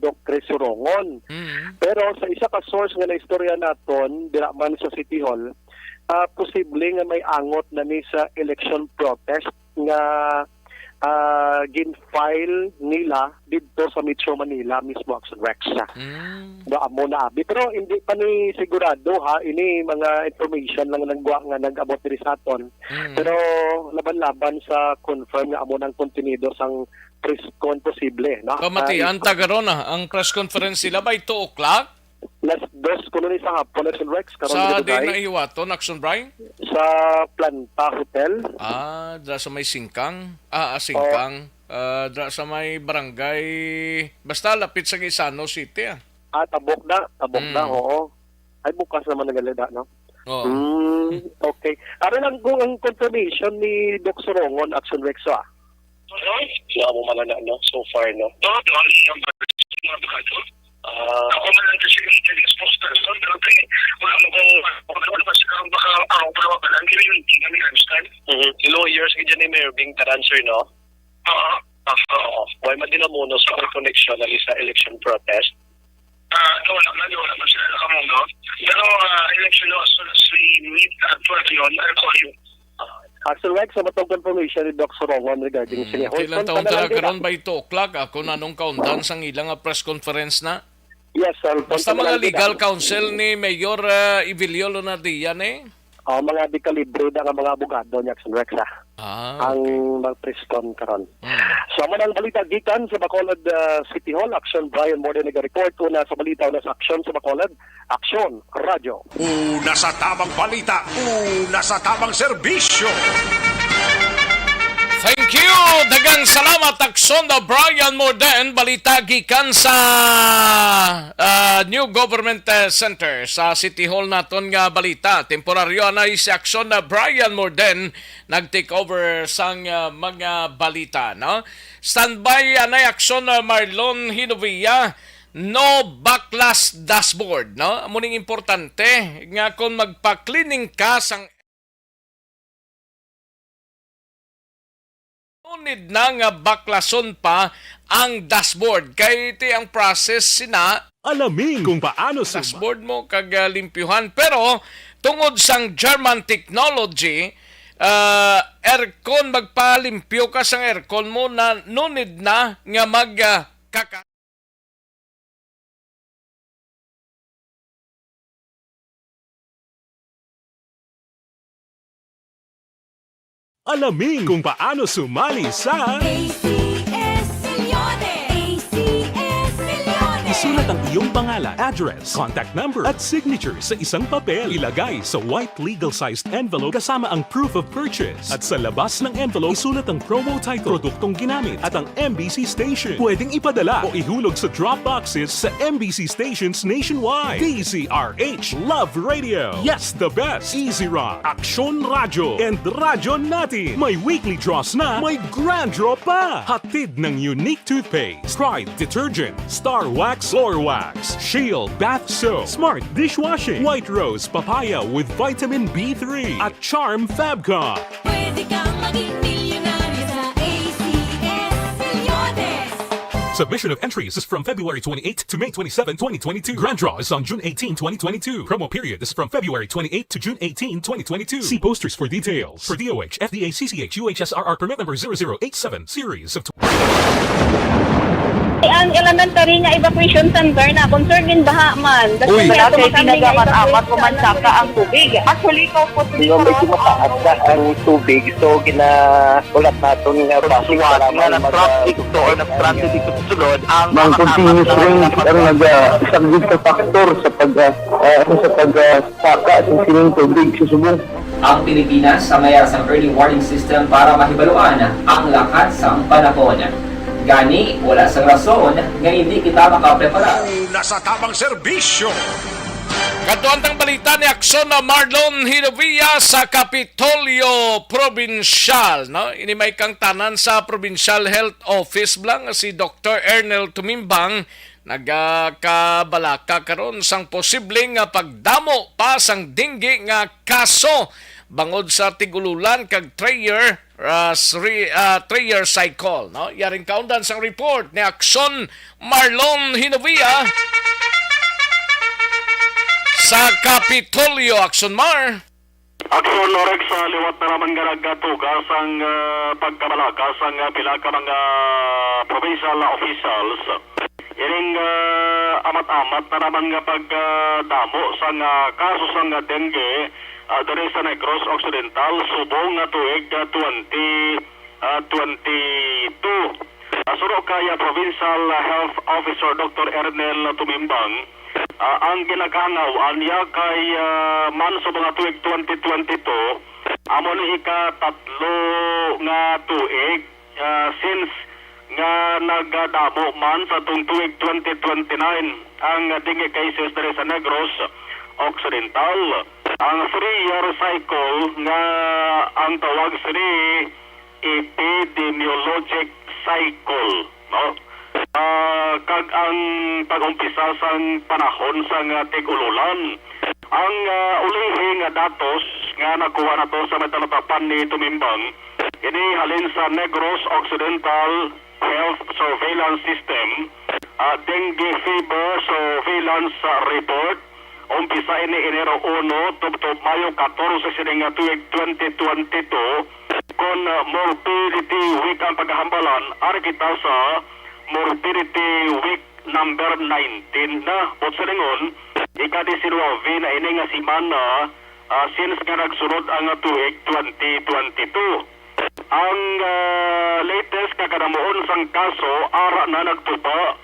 Speaker 8: Doc Chris Sorongon. Pero sa isa ka source nga na istorya naton, dira man sa City Hall, posible nga may angot na ni sa election protest nga gin-file nila dito sa Metro Manila mismo Action Rex. Amo na abi. Pero hindi pa ni sigurado ha. Ini mga information lang nagbuwa nga nag-abot diri sa aton. Pero laban-laban sa confirm nga amo ng kontenido sang press con posible. No?
Speaker 3: Kamatian tagaron ang press conference sila by 2 o'clock?
Speaker 8: Last 2 kuno ni sa hapon Action Rex karon
Speaker 3: Sa
Speaker 8: dito
Speaker 3: di na iwaton, Action Brian?
Speaker 8: sa Planta Hotel.
Speaker 3: Dra sa may Singkang. Singkang. Dra sa may barangay. Basta lapit sa Quezon City.
Speaker 8: Tabok na, oo. Ay bukas naman nagalada, no? Okay. Aron lang kung ang confirmation ni Doc Sorongon Action Rex
Speaker 7: Wala mo malala, no? So far, no? Ako man lang kasi yung spokesperson, pero wala mo kung kasi kung baka ako para mabalang hindi kami understand.
Speaker 11: Lawyers ka dyan ni Mayor Bing Taranser, no?
Speaker 7: Oo.
Speaker 11: Why man din mo sa connection na sa election protest?
Speaker 7: Wala man sila nakamuno. Pero election no, as soon as we meet at 12 yun, I'll call you.
Speaker 8: Action Rex, sa matong confirmation ni Doc Sorongon regarding siya.
Speaker 3: Kailan taon talaga karon by 2 o'clock? Ako na nung kaundan sang ilang press conference na?
Speaker 8: Yes, sir.
Speaker 3: Basta mga legal counsel ni Mayor Ivilio Lonardia
Speaker 8: mga dekalibre na nga mga abogado niya sa Rexa. Ang magpreston karon. So man ang balita gikan sa Bacolod City Hall, Action Brian Morden nag-report una sa balita una sa Action sa Bacolod, Action Radyo.
Speaker 2: Una sa tamang balita, una sa tamang serbisyo.
Speaker 3: Thank you! Dagang salamat, Action na Brian Morden. Balita gikan sa New Government Center sa City Hall naton nga balita. Temporaryo na si Action na Brian Morden nag-take over sang mga balita. No? Standby anay Action na Marlon Hinovia. No backlash dashboard. No? Muning importante nga kung magpa-cleaning ka sang unid na nga baklason pa ang dashboard. Kaya iti ang process sina
Speaker 4: Alamin kung paano
Speaker 3: dashboard mo kagalimpyuhan. Pero tungod sang German technology, aircon magpalimpyo ka sang aircon mo na nunid na nga magkaka
Speaker 4: Alamin kung paano sumali sa Isulat ang iyong pangalan, address, contact number at signature sa isang papel. Ilagay sa white legal-sized envelope kasama ang proof of purchase. At sa labas ng envelope, isulat ang promo title, produktong ginamit at ang MBC station. Pwedeng ipadala o ihulog sa drop boxes sa MBC stations nationwide. DZRH Love Radio. Yes, the best. Easy Rock, Action Radyo, and Radyo Natin. May weekly draws na, may grand draw pa. Hatid ng unique toothpaste, Pride Detergent, Star Wax Floor Wax, Shield Bath Soap, Smart Dishwashing, White Rose Papaya with Vitamin B3 at Charm Fabcon.
Speaker 5: Pwede kang maging milyonaryo sa ACS Milyones.
Speaker 4: Submission of entries is from February 28 to May 27, 2022. Grand draw is on June 18, 2022. Promo period is from February 28 to June 18, 2022. See posters for details. For DOH, FDA, CCH, UHSRR permit number 0087, series of
Speaker 6: Ang elementary nga evacuation center na concern din baha man.
Speaker 12: Uy, kasi pinagamat-amat kumansaka ang tubig. Actually, ko po dito medyo mataas na ang tubig. So, ginaulat natin nga pasiwat nga nag-traffic to or nag-traffic dito sa sulod. Ang continuous rain ang nag-isang factor sa pagsaka at sining tubig sa subong.
Speaker 9: Ang Pilipinas sa mayroon sa early warning system para mahibaluan ang lakas ng panahon. Gani, wala sang rason nga hindi kita makaprepara.
Speaker 2: Una sa tamang serbisyo.
Speaker 3: Katuantang balita ni Action na Marlon Hinovia sa Kapitolyo Provincial. No? Ini may kang tanan sa Provincial Health Office blang si Dr. Ernel Tumimbang nagakabalaka karon sang posibleng pagdamo pa sang dinggi nga kaso bangod sa tigululan kag 3-year cycle. No? Yaring kaundan sang report ni Action Marlon Hinovia sa Kapitolyo. Action Mar.
Speaker 11: Action Norex sa liwat na naman nga nagatugas ang pagkabalakas ang pila ka mga provincial officials. Iring amat-amat na naman nga pagdamo sa kaso sa dengue dere sa Negros Occidental subong nga tuig 2022. Suro kaya Provincial Health Officer Dr. Ernel Tumimbang ang ginagawa niya kay man sa mga tuig 2022 amo ni ika-3 nga tuig since nga nagadamo man sa tuig 2029 ang dengue cases dere sa Negros Occidental. Ang 3-year cycle nga ang tawag sini epidemiologic cycle, no? Kag ang pag-umpisa sang panahon sang tig-ululan. Ang ulihi nga datos nga nakuha na to sa metalatapan ni Tumimbang ini halin sa Negros Occidental Health Surveillance System, dengue fever surveillance report. Umpisa ini Enero 1 tubtob Mayo 14 sining tuig 2022 kon morbidity week ang paghahambalan ari kita sa morbidity week number 19 na. But sa lingon, ikadisilwavi na ini nga simana since nga nagsunod ang tuig 2022. Ang latest kakadamuon sang kaso ara na nagtupa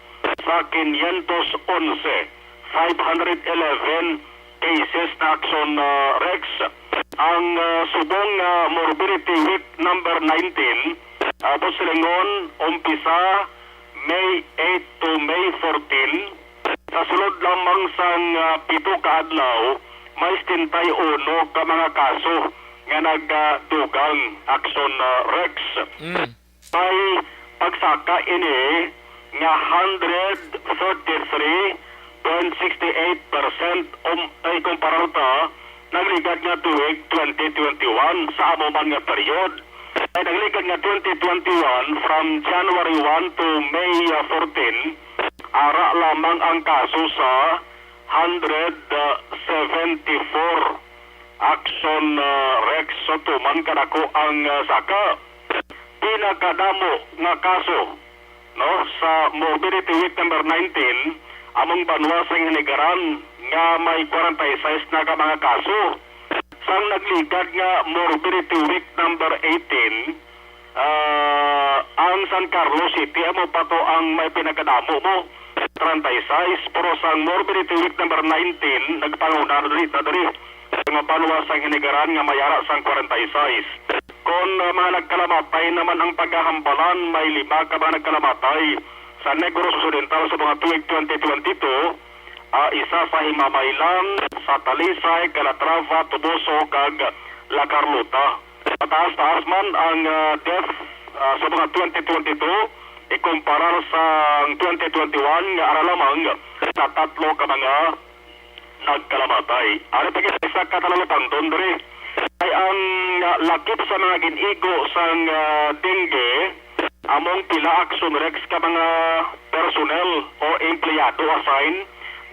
Speaker 11: sa 511 cases na action Rex. Ang subong morbidity week number 19 Silingon umpisa May 8 to May 14. Sa sulod lamang sang 7 ka adlaw may 71 ka mga kaso nga nagdugang action Rex. May pagsaka ini nga 133.68% ay kumpara nagligad nga tuig 2021 sa amo man nga period. Ay nagligad nga 2021 from January 1 to May 14, ara lamang ang kaso sa 174 action Rex. So tuman kadako ang saka pinakadamo nga kaso no sa morbidity week number 19 among banwa sa hinigaran nga may 46 na ka mga kaso. Sang nagligad nga morbidity week number 18 ang San Carlos City amo pa to ang may pinakadamo mo 36, pero sang morbidity week number 19 nagpanguna na diri nga banwa sa hinigaran nga mayara sang 46. Kung mga nagkalamatay naman ang paghahambalan, may 5 ka ba nagkalamatay sa Negros Occidental sa mga tuig 2022, isa sa Himamaylan, sa Talisay, Calatrava, Tubuso, kag La Carlota. Mataas-taas man ang death sa mga 2022, ikumpara sa 2021 nga ara lamang sa 3 ka mga nagkalamatay. Ari pa isa ka talalapang doon diri ay ang lakip sa mga ginigo sang dengue among pila action Rex ka mga personnel o empleyado assign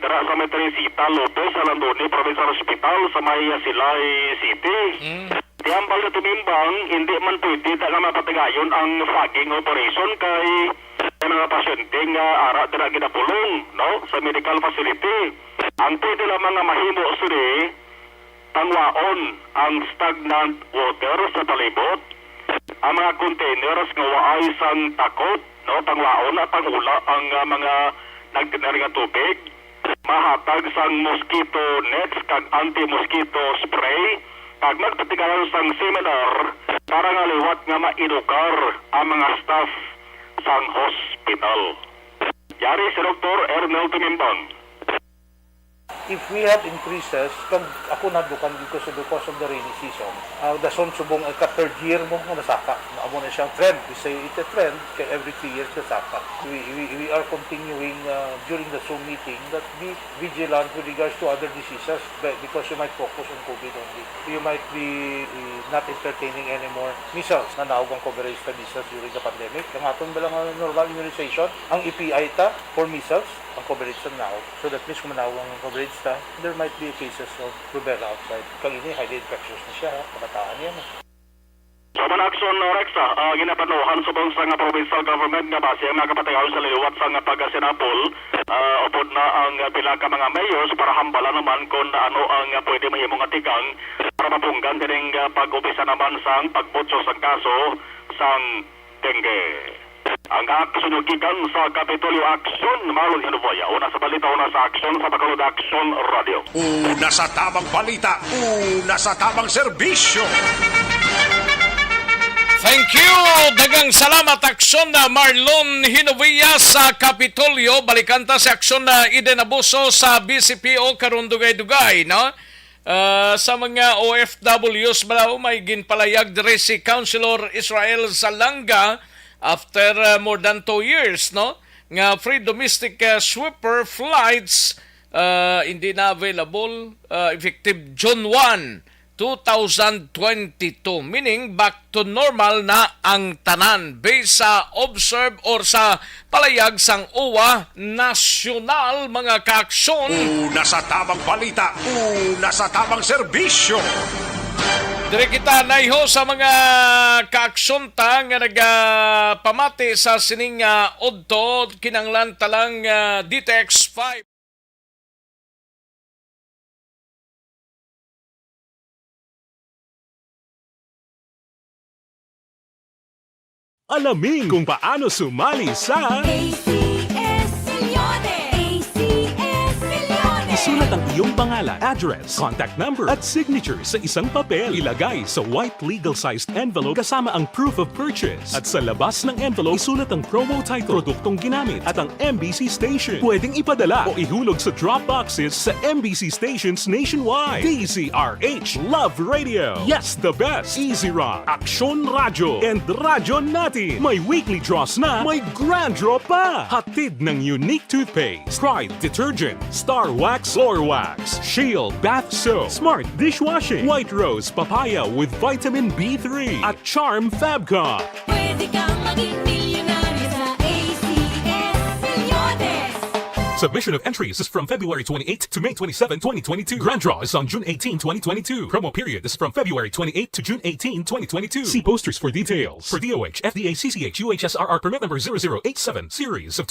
Speaker 11: dara sa Metresita Lopez sa Landoni Provincial Hospital sa Maya Silay City. Di ambal na tumimbang, hindi man pwede nga mapatigayon ang fogging operation kay mga pasyente nga ara dira ginapulong no sa medical facility. Ang pwede lamang nga mahimo suri tangwaon ang stagnant water sa palibot, ang mga containers nga waay sang takot no tangwaon at pangula ang mga nagtiner nga tubig, mahatag sang mosquito nets kag anti-mosquito spray, kag magpatigayon sang seminar para nga liwat nga maedukar ang mga staff sang hospital. Yari si Dr. Ernel Tumimbang.
Speaker 13: If we have increases, kag ako nadukan because of the rainy season, dason subong ka third year mo nasaka. Amo na siyang trend. We say it's a trend kay every 3 years nasaka. We are continuing during the Zoom meeting that be vigilant with regards to other diseases because you might focus on COVID only. You might be not entertaining anymore measles na naugang coverage sa measles during the pandemic. Ang aton ba lang normal immunization, ang EPI ta for measles, ang coverage sa now. So that means kung manawang ang coverage ta, there might be cases of rubella outside. Kag ini, highly infectious na siya, kabataan yan.
Speaker 11: Sa mga aksyon Rex, ginapanuhan sa bangsa nga provincial government nga base ang nakapatayaw sa liwat sa nga pagkasinapol, upod na ang pila ka mga mayors para hambala naman kung ano ang pwede mahimong atigang para mapunggan din pag-upisa naman sang pagbutso sa kaso sang dengue. Ang aksyon yung gikan sa Kapitolyo Aksyon, Marlon Hinuboya. Una sa balita, una sa aksyon sa Bacolod Action Radio.
Speaker 2: Una sa tamang balita, una sa tamang serbisyo.
Speaker 3: Thank you! Dagang salamat aksyon na Marlon Hinovia sa Kapitolyo. Balikanta sa aksyon na Eden Abuso sa BCPO karon dugay-dugay, no? Sa mga OFWs malaw may ginpalayag diri si Councilor Israel Salanga after more than 2 years, no? Nga free domestic sweeper flights hindi na available effective June 1, 2022, meaning back to normal na ang tanan based sa observe or sa palayag sang OWA nasyonal mga kaaksyon.
Speaker 2: Una sa tamang balita, una sa tamang serbisyo.
Speaker 3: Dire kita naiho sa mga kaaksyon ta nga nagpamati sa sining odto kinanglan talang DTX 5.
Speaker 4: Alamin kung paano sumali sa
Speaker 5: ACS-Milyones! ACS-Milyones!
Speaker 4: Isulat ang iyong pangalan, address, contact number at signature sa isang papel. Ilagay sa white legal-sized envelope kasama ang proof of purchase. At sa labas ng envelope, isulat ang promo title, produktong ginamit at ang MBC station. Pwedeng ipadala o ihulog sa drop boxes sa MBC stations nationwide. DZRH Love Radio. Yes, the best. Easy Rock, Aksyon Radyo, and Radyo Natin. May weekly draws na, may grand draw pa. Hatid ng unique toothpaste, Pride Detergent, Star Wax Floor Wax, Shield Bath Soap, Smart Dishwashing, White Rose Papaya with Vitamin B3 at Charm Fabcon.
Speaker 5: Pwede kang maging milyonaryo sa ACS-Milyones!
Speaker 4: Submission of entries is from February 28 to May 27, 2022. Grand draw is on June 18, 2022. Promo period is from February 28 to June 18, 2022. See posters for details. For DOH, FDA, CCH, UHSRR permit number 0087 series of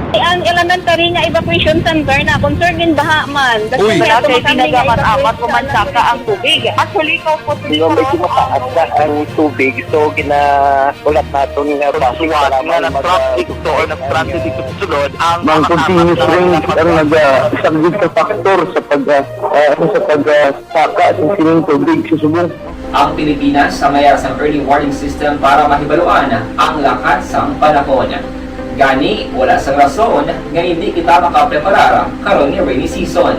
Speaker 14: Ang elementary nga evacuation center na concern din baha man.
Speaker 12: Uy,
Speaker 14: Kasi
Speaker 12: kasi pinagamat-amat kumansaka ang tubig. Actually, ko po medyo mataas na ang tubig. So, ginaulat natin nga basuhan nga nag-trap dito or nag-transit dito sa sulod. Ang continuous rain ang nag-subject sa factor sa pagsaka sa sining tubig sa subong.
Speaker 9: Ang Pilipinas sa mayas ang early warning system para mahibaluan ang lakas ng panahon. Gani, wala sa rason nga hindi kita makapreparar karon ni rainy season.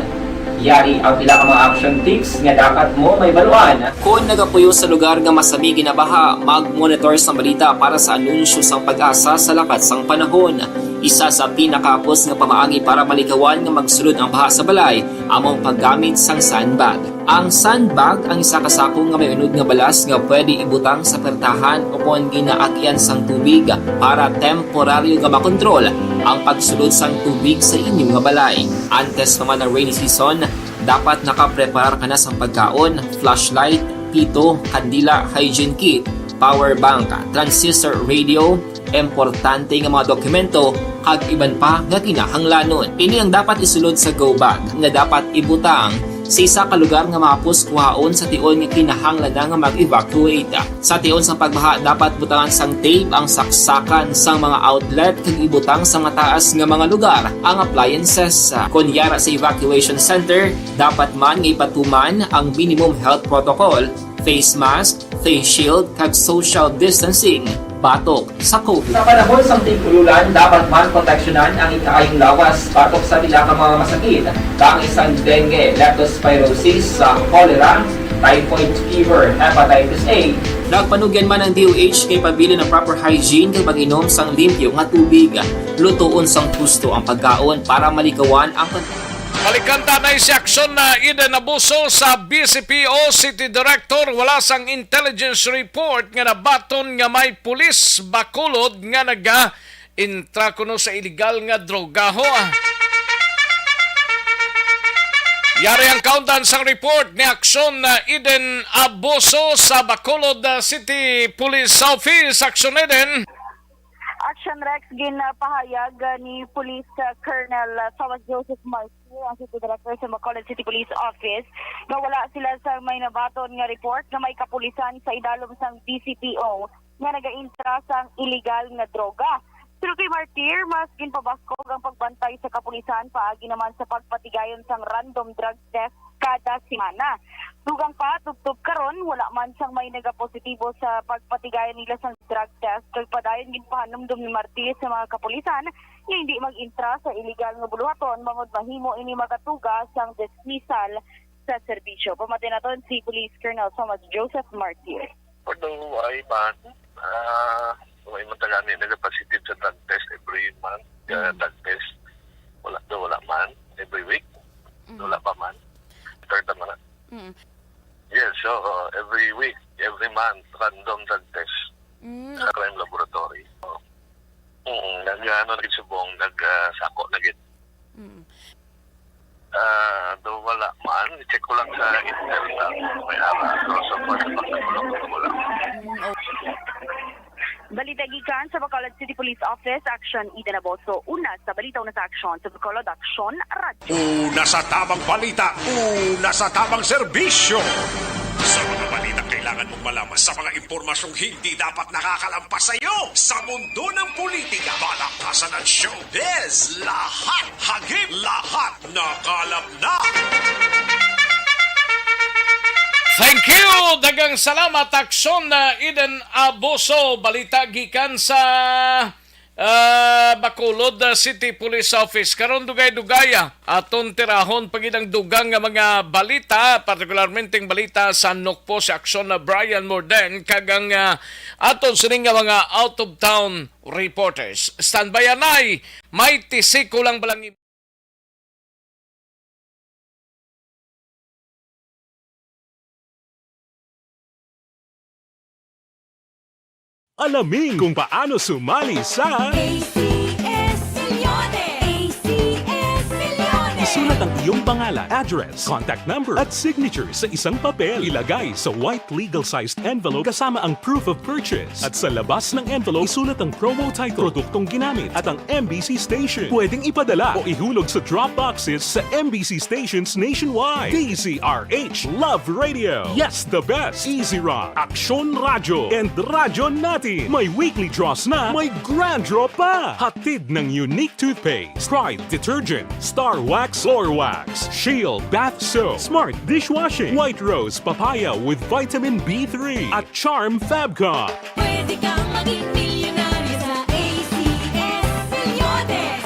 Speaker 9: Yari ang pila ka mga action tips nga dapat mo may baluan. Kung nagapuyo sa lugar nga masabi ginabaha, mag-monitor sa balita para sa anunsyo sang pag-asa sa lakas sang panahon. Isa sa pinakapos nga pamaagi para malikawan nga magsulod ang baha sa balay, among paggamit sang sandbag. Ang sandbag ang isa kasakong nga may unod nga balas nga pwede ibutang sa pertahan upon ginaagyan sang tubig para temporaryo nga makontrol ang pagsulod sang tubig sa inyong nga balay. Antes naman ng rainy season, dapat nakapreparar ka na sang pagkaon, flashlight, pito, kandila, hygiene kit, power bank, transistor radio, importante nga mga dokumento kag iban pa nga kinahanglanon. Ini ang dapat isulod sa go bag nga dapat ibutang sa isa ka lugar nga mapos kuhaon sa tion nga kinahanglan nga mag-evacuate. Sa tion sa pagbaha dapat butangan sang tape ang saksakan sang mga outlet kag ibutang sa mga taas nga mga lugar ang appliances. Kunyara sa evacuation center, dapat man nga ipatuman ang minimum health protocol, face mask, face shield kag social distancing. Batok sa COVID. Sa panahon sa tigululan, dapat man proteksyonan ang ikaayong lawas batok sa pila ka mga masakit. Kang isang dengue, leptospirosis, cholera, typhoid fever, hepatitis A. Nagpanugyan man ang DOH kay pabili ng proper hygiene kay pag-inom sang limpyo nga tubig. Lutuon sang gusto ang pagkaon para malikawan ang
Speaker 3: Malikanta na si aksyon na Eden Abuso sa BCPO City Director. Wala sang intelligence report nga nabaton nga may pulis Bacolod nga naga-intra kuno sa illegal nga drogaho. Yari ang countdown sang report ni aksyon na Eden Abuso sa Bacolod City Police Office. Aksyon Eden.
Speaker 6: Action Rex ginapahayag ni Police Colonel Thomas Joseph Marcio, ang City Director sa Bacolod City Police Office, na wala sila sa may nabaton nga report na may kapulisan sa idalom sang BCPO nga nagaintra sang illegal nga droga. Pero kay Martir, mas ginpabaskog ang pagbantay sa kapulisan paagi naman sa pagpatigayon sang random drug test kada semana. Dugang pa, tubtub karon, wala man siyang may nagapositibo sa pagpatigayon nila sa drug test. Kaya padayon ginpahanumdum ni Martir sa mga kapulisan na hindi mag-intra sa illegal nga buluhaton, mangod mahimo ini magatuga sang dismissal sa serbisyo. Pamatay naton si Police Colonel Thomas Joseph Martir.
Speaker 7: Although ay man, may matagani nag-positive sa drug test every month. Drug test, wala man. Every week, wala pa man. Third naman. Yes, so every week, every month, random drug test sa crime laboratory. Nagsubong, nagsako na git. Do wala man, i-check ko lang sa intel na may ara. So far sa pagkakulong ko wala.
Speaker 6: Balita gikan sa Bacolod City Police Office, Action Eden Abuso. Una sa balita, una sa aksyon sa Bacolod Action Radio.
Speaker 2: Una sa tamang balita, una sa tamang serbisyo. Sa mga balita kay kailangan mong malaman sa mga impormasyong hindi dapat nakakalampas sa iyo sa mundo ng politika, balakasan at showbiz. Lahat hagip, lahat nakalap na.
Speaker 3: Thank you! Dagang salamat, aksyon na Eden Aboso. Balita gikan sa Bacolod City Police Office. Karon dugay-dugaya aton tirahon pagidang dugang nga mga balita, partikularmente balita sa Nokpo sa aksyon na Brian Morden kagang aton sining nga mga out of town reporters. Standby anay, may tisiko lang balang
Speaker 4: Alamin kung paano sumali sa
Speaker 5: ACS Milyones! ACS Milyones!
Speaker 4: Isulat ang iyong pangalan, address, contact number at signature sa isang papel. Ilagay sa white legal-sized envelope kasama ang proof of purchase. At sa labas ng envelope, isulat ang promo title, produktong ginamit at ang MBC station. Pwedeng ipadala o ihulog sa drop boxes sa MBC stations nationwide. DZRH Love Radio. Yes, the best. Easy Rock, Aksyon Radyo, and Radyo Natin. May weekly draws na, may grand draw pa. Hatid ng unique toothpaste, Pride Detergent, Star Wax Floor Wax, Shield Bath Soap, Smart Dishwashing, White Rose Papaya with Vitamin B3, at Charm Fabcon.
Speaker 5: Pwede kang maging milyonaryo sa ACS Milyones!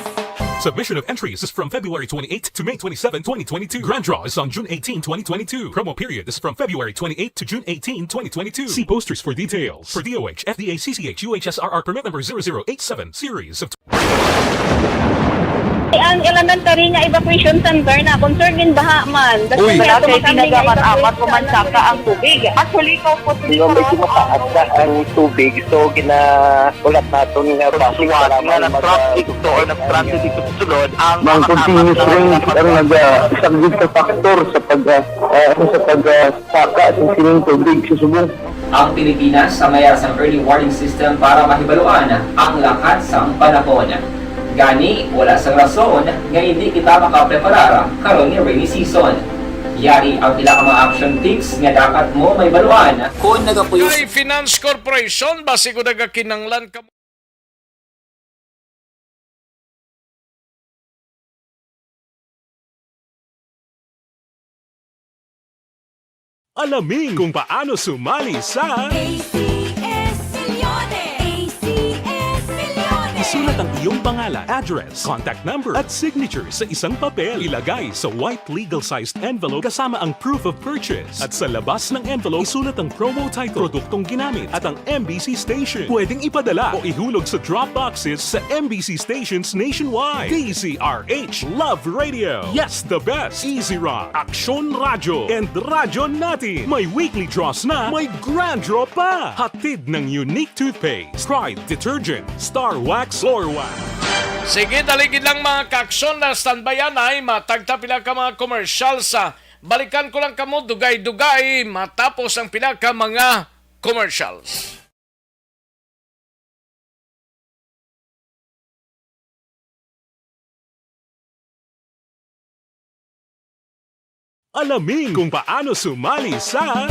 Speaker 4: Submission of entries is from February 28 to May 27, 2022. Grand draw is on June 18, 2022. Promo period is from February 28 to June 18, 2022. See posters for details. For DOH, FDA, CCH, UHSRR permit number 0087, series of...
Speaker 14: Ang elementary nga evacuation center na concern din baha man.
Speaker 12: Uy, kaya pinagamat-amat kumansaka ang tubig. Actually, ikaw po medyo mataas na ang tubig. So, ulat natin nga pasiwala nga ng traffic to or ng traffic dito sulod ang continuous rain ang isang good factor sa pagsaka at sining tubig sa subong.
Speaker 9: Ang Pilipinas sa mayas ng early warning system para mahibaluan ang lakas ng panahon. Gani, wala sang rason nga hindi kita makapreparar karon ni rainy season. Yari ang ilang mga action tips nga dapat mo may baluan kung nagapuyo.
Speaker 3: Kay Finance Corporation, basi ko nagakinanglan ka mo.
Speaker 4: Alamin kung paano sumali sa
Speaker 5: ACS Milyones! ACS Milyones!
Speaker 4: Isulat ang iyong pangalan, address, contact number at signature sa isang papel. Ilagay sa white legal-sized envelope kasama ang proof of purchase. At sa labas ng envelope, isulat ang promo title, produktong ginamit at ang MBC station. Pwedeng ipadala o ihulog sa drop boxes sa MBC stations nationwide. DZRH Love Radio. Yes, the best. Easy Rock, Aksyon Radyo, and Radyo Natin. May weekly draws na, may grand draw pa. Hatid ng unique toothpaste, Pride Detergent, Star Wax Floor Wax.
Speaker 3: Sige, daligid lang mga kaksyon na standbyan ay matagta pila ka mga commercial sa balikan ko lang kamo dugay-dugay matapos ang pila ka mga commercials.
Speaker 4: Alamin kung paano sumali sa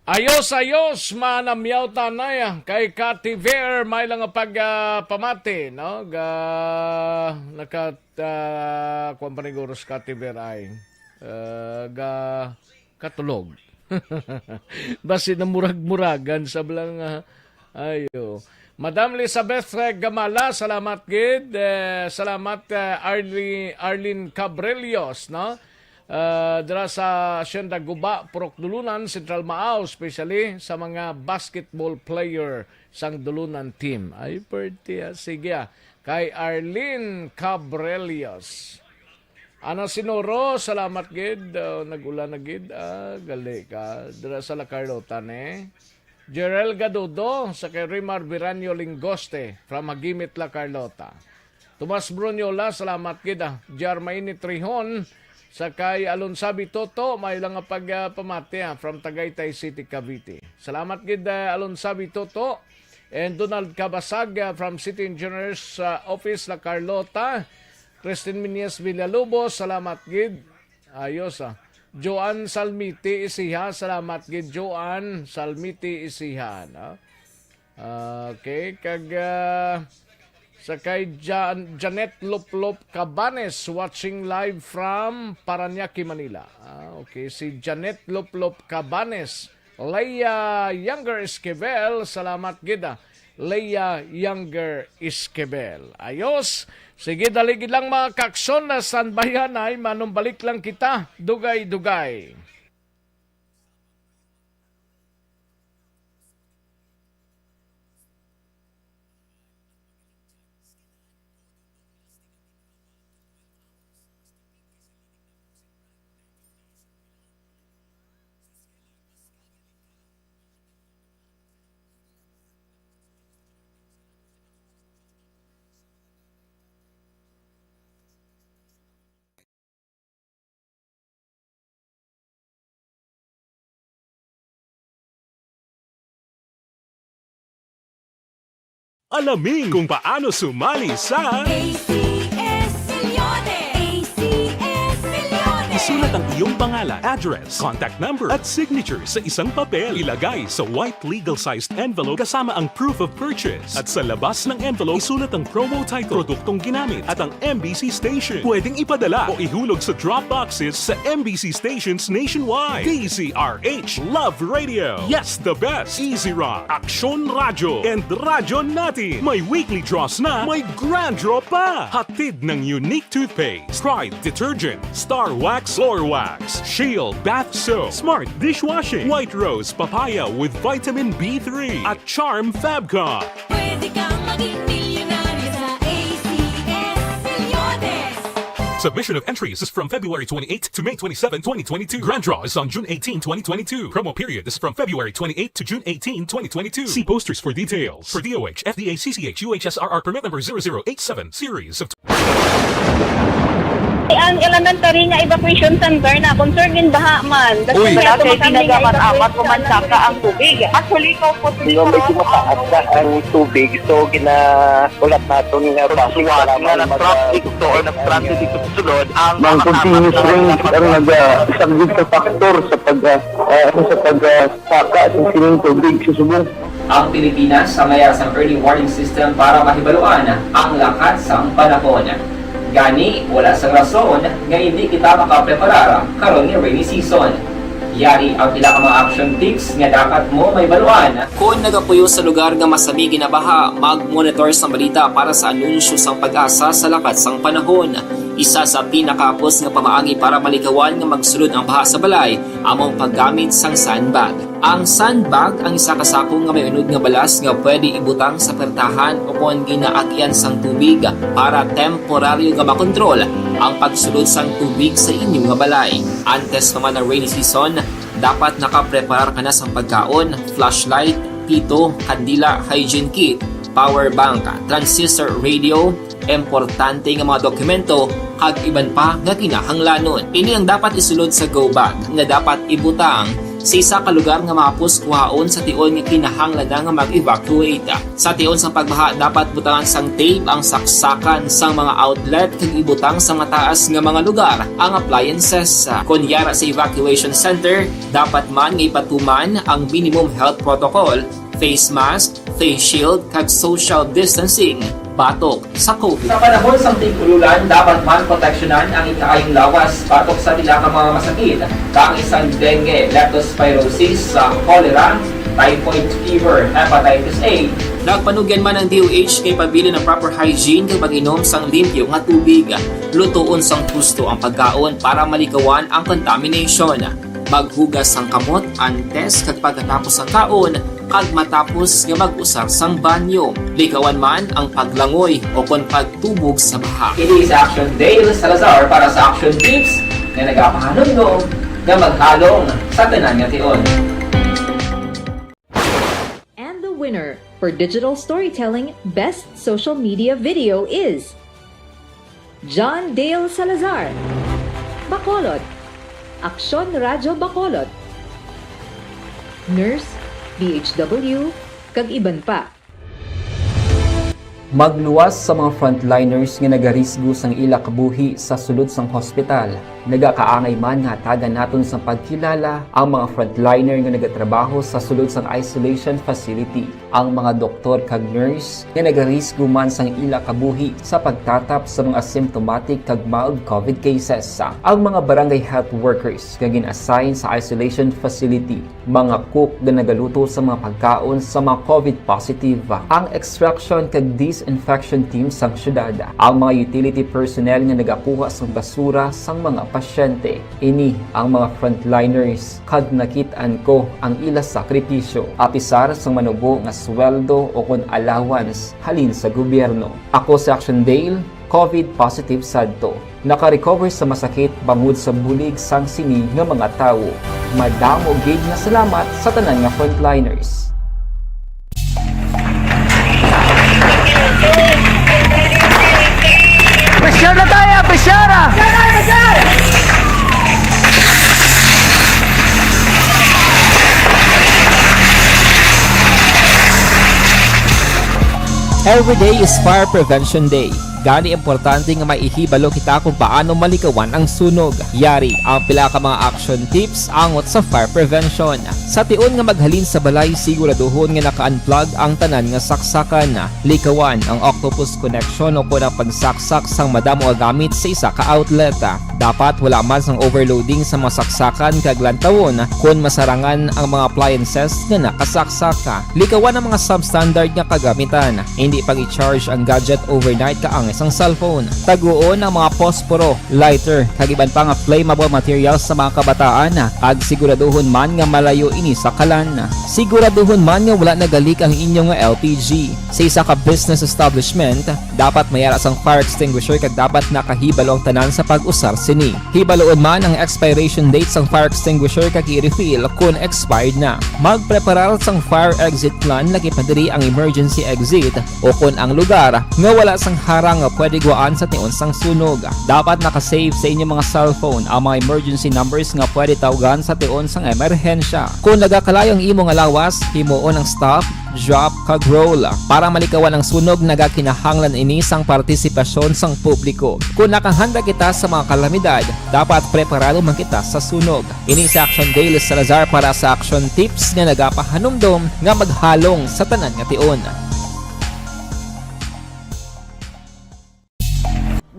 Speaker 3: Ayos, manamyaw tanay kay Cathy Ver may lang pamati, no? Kuwan paniguros Cathy Ver ay katulog. Basi na murag-muragan sa belang ayo. Madam Elizabeth Gamala, salamat gid. Salamat Arlene Cabrelios, no? Dira sa Hacienda Guba, Purok Dulunan, Central Maaw, especially sa mga basketball player sang Dulunan team. Ay, perti, sige. Kay Arlene Cabrelios. Ana Sinoro, salamat gid. Nag-ulan na gid. Gali ka. Dira sa La Carlota, Jerel Gadudo, sa kay Rimar Viranio Lingoste, from Magimit, La Carlota. Tomas Brunyola, salamat gid. Jarmaini Trihon, sa kay Alonsabi Toto, may lang pagpamati from Tagaytay City, Cavite. Salamat gid Alonsabi Toto. And Donald Cabasag from City Engineers Office, La Carlota. Christine Minies Villalobos, salamat gid. Ayos Joan Salmiti isiha, salamat gid Joan Salmiti isiha. No? Okay, kag sakay Janet Loplop Cabanes watching live from Parañaque, Manila. Okay, si Janet Loplop Cabanes. Leia Younger Esquivel, salamat gida. Leia Younger Esquivel. Ayos. Sige, daligid lang mga kakson na sanbayan ay manumbalik lang kita. Dugay-dugay.
Speaker 4: Alamin kung paano sumali sa
Speaker 5: ACS-Milyones! ACS-Milyones!
Speaker 4: Isulat ang iyong pangalan, address, contact number at signature sa isang papel. Ilagay sa white legal-sized envelope kasama ang proof of purchase. At sa labas ng envelope, isulat ang promo title, produktong ginamit at ang MBC station. Pwedeng ipadala o ihulog sa drop boxes sa MBC stations nationwide. DZRH Love Radio. Yes, the best. Easy Rock, Aksyon Radyo, and Radyo Natin. May weekly draws na, may grand draw pa. Hatid ng unique toothpaste, Pride Detergent, Star Wax Floor Wax, Shield Bath Soap, Smart Dishwashing, White Rose Papaya with Vitamin B3, at Charm Fabcon.
Speaker 5: Pwede kang maging milyonaryo sa ACS-Milyones!
Speaker 4: Submission of entries is from February 28 to May 27, 2022. Grand draw is on June 18, 2022. Promo period is from February 28 to June 18, 2022. See posters for details. For DOH, FDA, CCH, UHSRR permit number 0087, series of...
Speaker 14: Ang elementary nga evacuation center na concerned baha man.
Speaker 12: Uy, kasi ginagaman amat kumansaka ang tubig. Actually, ko po medyo mataas na ang tubig. So, ginaulat natin nga pasiwala nga na traffic to or na-transit dito sulod. Ang continuous rain ang nag-isagid sa factor sa pagsaka at sining tubig sa subong.
Speaker 9: Ang Pilipinas sa mayas ang early warning system para mahibaluan ang lakat sang panahon. Gani, wala sa rason nga hindi kita makapreparar karon ni rainy season. Yari ang pila ka mga action tips nga dapat mo may baluan. Kung nagapuyo sa lugar nga masabi ginabaha, mag-monitor sa balita para sa anunsyo sang pag-asa sa lakat sang panahon. Isa sa pinakapos nga pamaagi para malikawan nga magsulod ang baha sa balay, among paggamit sang sandbag. Ang sandbag ang isa kasakong nga may unod nga balas nga pwede ibutang sa pertahan o kung ginaagyan sang tubig para temporaryo nga makontrol ang pagsulod sang tubig sa inyong nga balay. Antes naman ng rainy season, dapat nakapreparar ka na sa pagkaon, flashlight, pito, kandila, hygiene kit, power bank, transistor radio, importante nga mga dokumento kag iban pa nga kinahanglanon. Ini ang dapat isulod sa go bag nga dapat ibutang sa isa ka lugar nga mapus kuhaon sa tion nga kinahanglan nga mag-evacuate. Sa tion sa pagbaha dapat butangan sang tape ang saksakan sang mga outlet kag ibutang sa mataas nga mga lugar ang appliances. Kunyara sa evacuation center, dapat man nga ipatuman ang minimum health protocol, face mask, face shield kag social distancing. Batok sa COVID. Sa panahon sa tig-ululan, dapat man proteksyonan ang ikaayong lawas batok sa pila ka mga masakit. Kang isang dengue, leptospirosis, cholera, typhoid fever, hepatitis A. Nagpanugyan man ang DOH kay pabili ng proper hygiene kay pag-inom sang limpyo nga tubig. Lutuon sang husto ang pagkaon para malikawan ang contamination. Maghugas sang kamot antes kag pagkatapos ang kaon kag matapos nga mag-usar sang banyo. Likawan man ang paglangoy o kon pagtubog sa baha. It is Action Dale Salazar para sa Action Tips na nagapahanong nga maghalong sa tanan nga tion.
Speaker 15: And the winner for Digital Storytelling Best Social Media Video is John Dale Salazar, Bacolod, Aksyon Radyo Bacolod, Nurse, DHW, kag iban pa.
Speaker 9: Magluwas sa mga frontliners nga nagarisgo sang ila kabuhi sa sulod sang hospital. Nagakaangay man nga tagan naton sa pagkilala ang mga frontliner nga nagatrabaho sa sulod sang isolation facility, ang mga doktor kag nurse nga nagarisgo man sang ila kabuhi sa pagtatap sa mga symptomatic kag mild COVID cases, ang mga barangay health workers nga gin-assign sa isolation facility, mga cook nga nagaluto sa mga pagkaon sa mga COVID positive, ang extraction kag disinfection team sang syudad, ang mga utility personnel nga nagakuha sang basura sang mga pasyente. Ini ang mga frontliners kag nakit-an ko ang ila sakripisyo apisar sang manubo nga sweldo o kun allowance halin sa gobyerno. Ako si Action Dale, COVID positive sadto. Naka-recover sa masakit bangod sa bulig sang sini nga mga tawo. Madamo gid nga salamat sa tanan nga frontliners.
Speaker 12: Pressure na tayo! Pressure!
Speaker 9: Every day is Fire Prevention Day. Gani importante nga maihibalo kita kung paano malikawan ang sunog. Yari ang pila ka mga action tips angot sa fire prevention. Sa tion nga maghalin sa balay, siguraduhon nga naka-unplug ang tanan nga saksakan. Likawan ang octopus connection o kung ang pagsaksak sang madamo nga gamit sa isa ka outlet. Dapat wala man sang overloading sa mga saksakan kag lantawon kung masarangan ang mga appliances nga nakasaksaka. Likawan ang mga substandard nga kagamitan. Hindi pag i-charge ang gadget overnight kaang isang cellphone. Taguon ang mga posporo, lighter, kag iban pa nga flammable materials sa mga kabataan. Ag siguraduhon man nga malayo ini sa kalan. Siguraduhon man nga wala nagalik ang inyong LPG. Sa isa ka business establishment, dapat mayara sang fire extinguisher kag dapat nakahibalo ang tanan sa pag-usar sini. Hibaloon man ang expiration date sang fire extinguisher kag i-refill kung expired na. Magpreparar sang fire exit plan laki padiri ang emergency exit o kung ang lugar nga wala sang harang nga pwede guwaan sa tion sang sunog. Dapat nakasave sa inyong mga cellphone ang mga emergency numbers nga pwede tawagan sa tion sang emerhensya. Kung nagakalayo ang imong lawas, himuon ang stop, drop, kag roll. Para malikawan ang sunog, nagakinahanglan ini sang partisipasyon sang publiko. Kung nakahanda kita sa mga kalamidad, dapat preparado man kita sa sunog. Ini sa Action Dale Salazar para sa action tips nga nagapahanumdom nga maghalong sa tanan nga tion.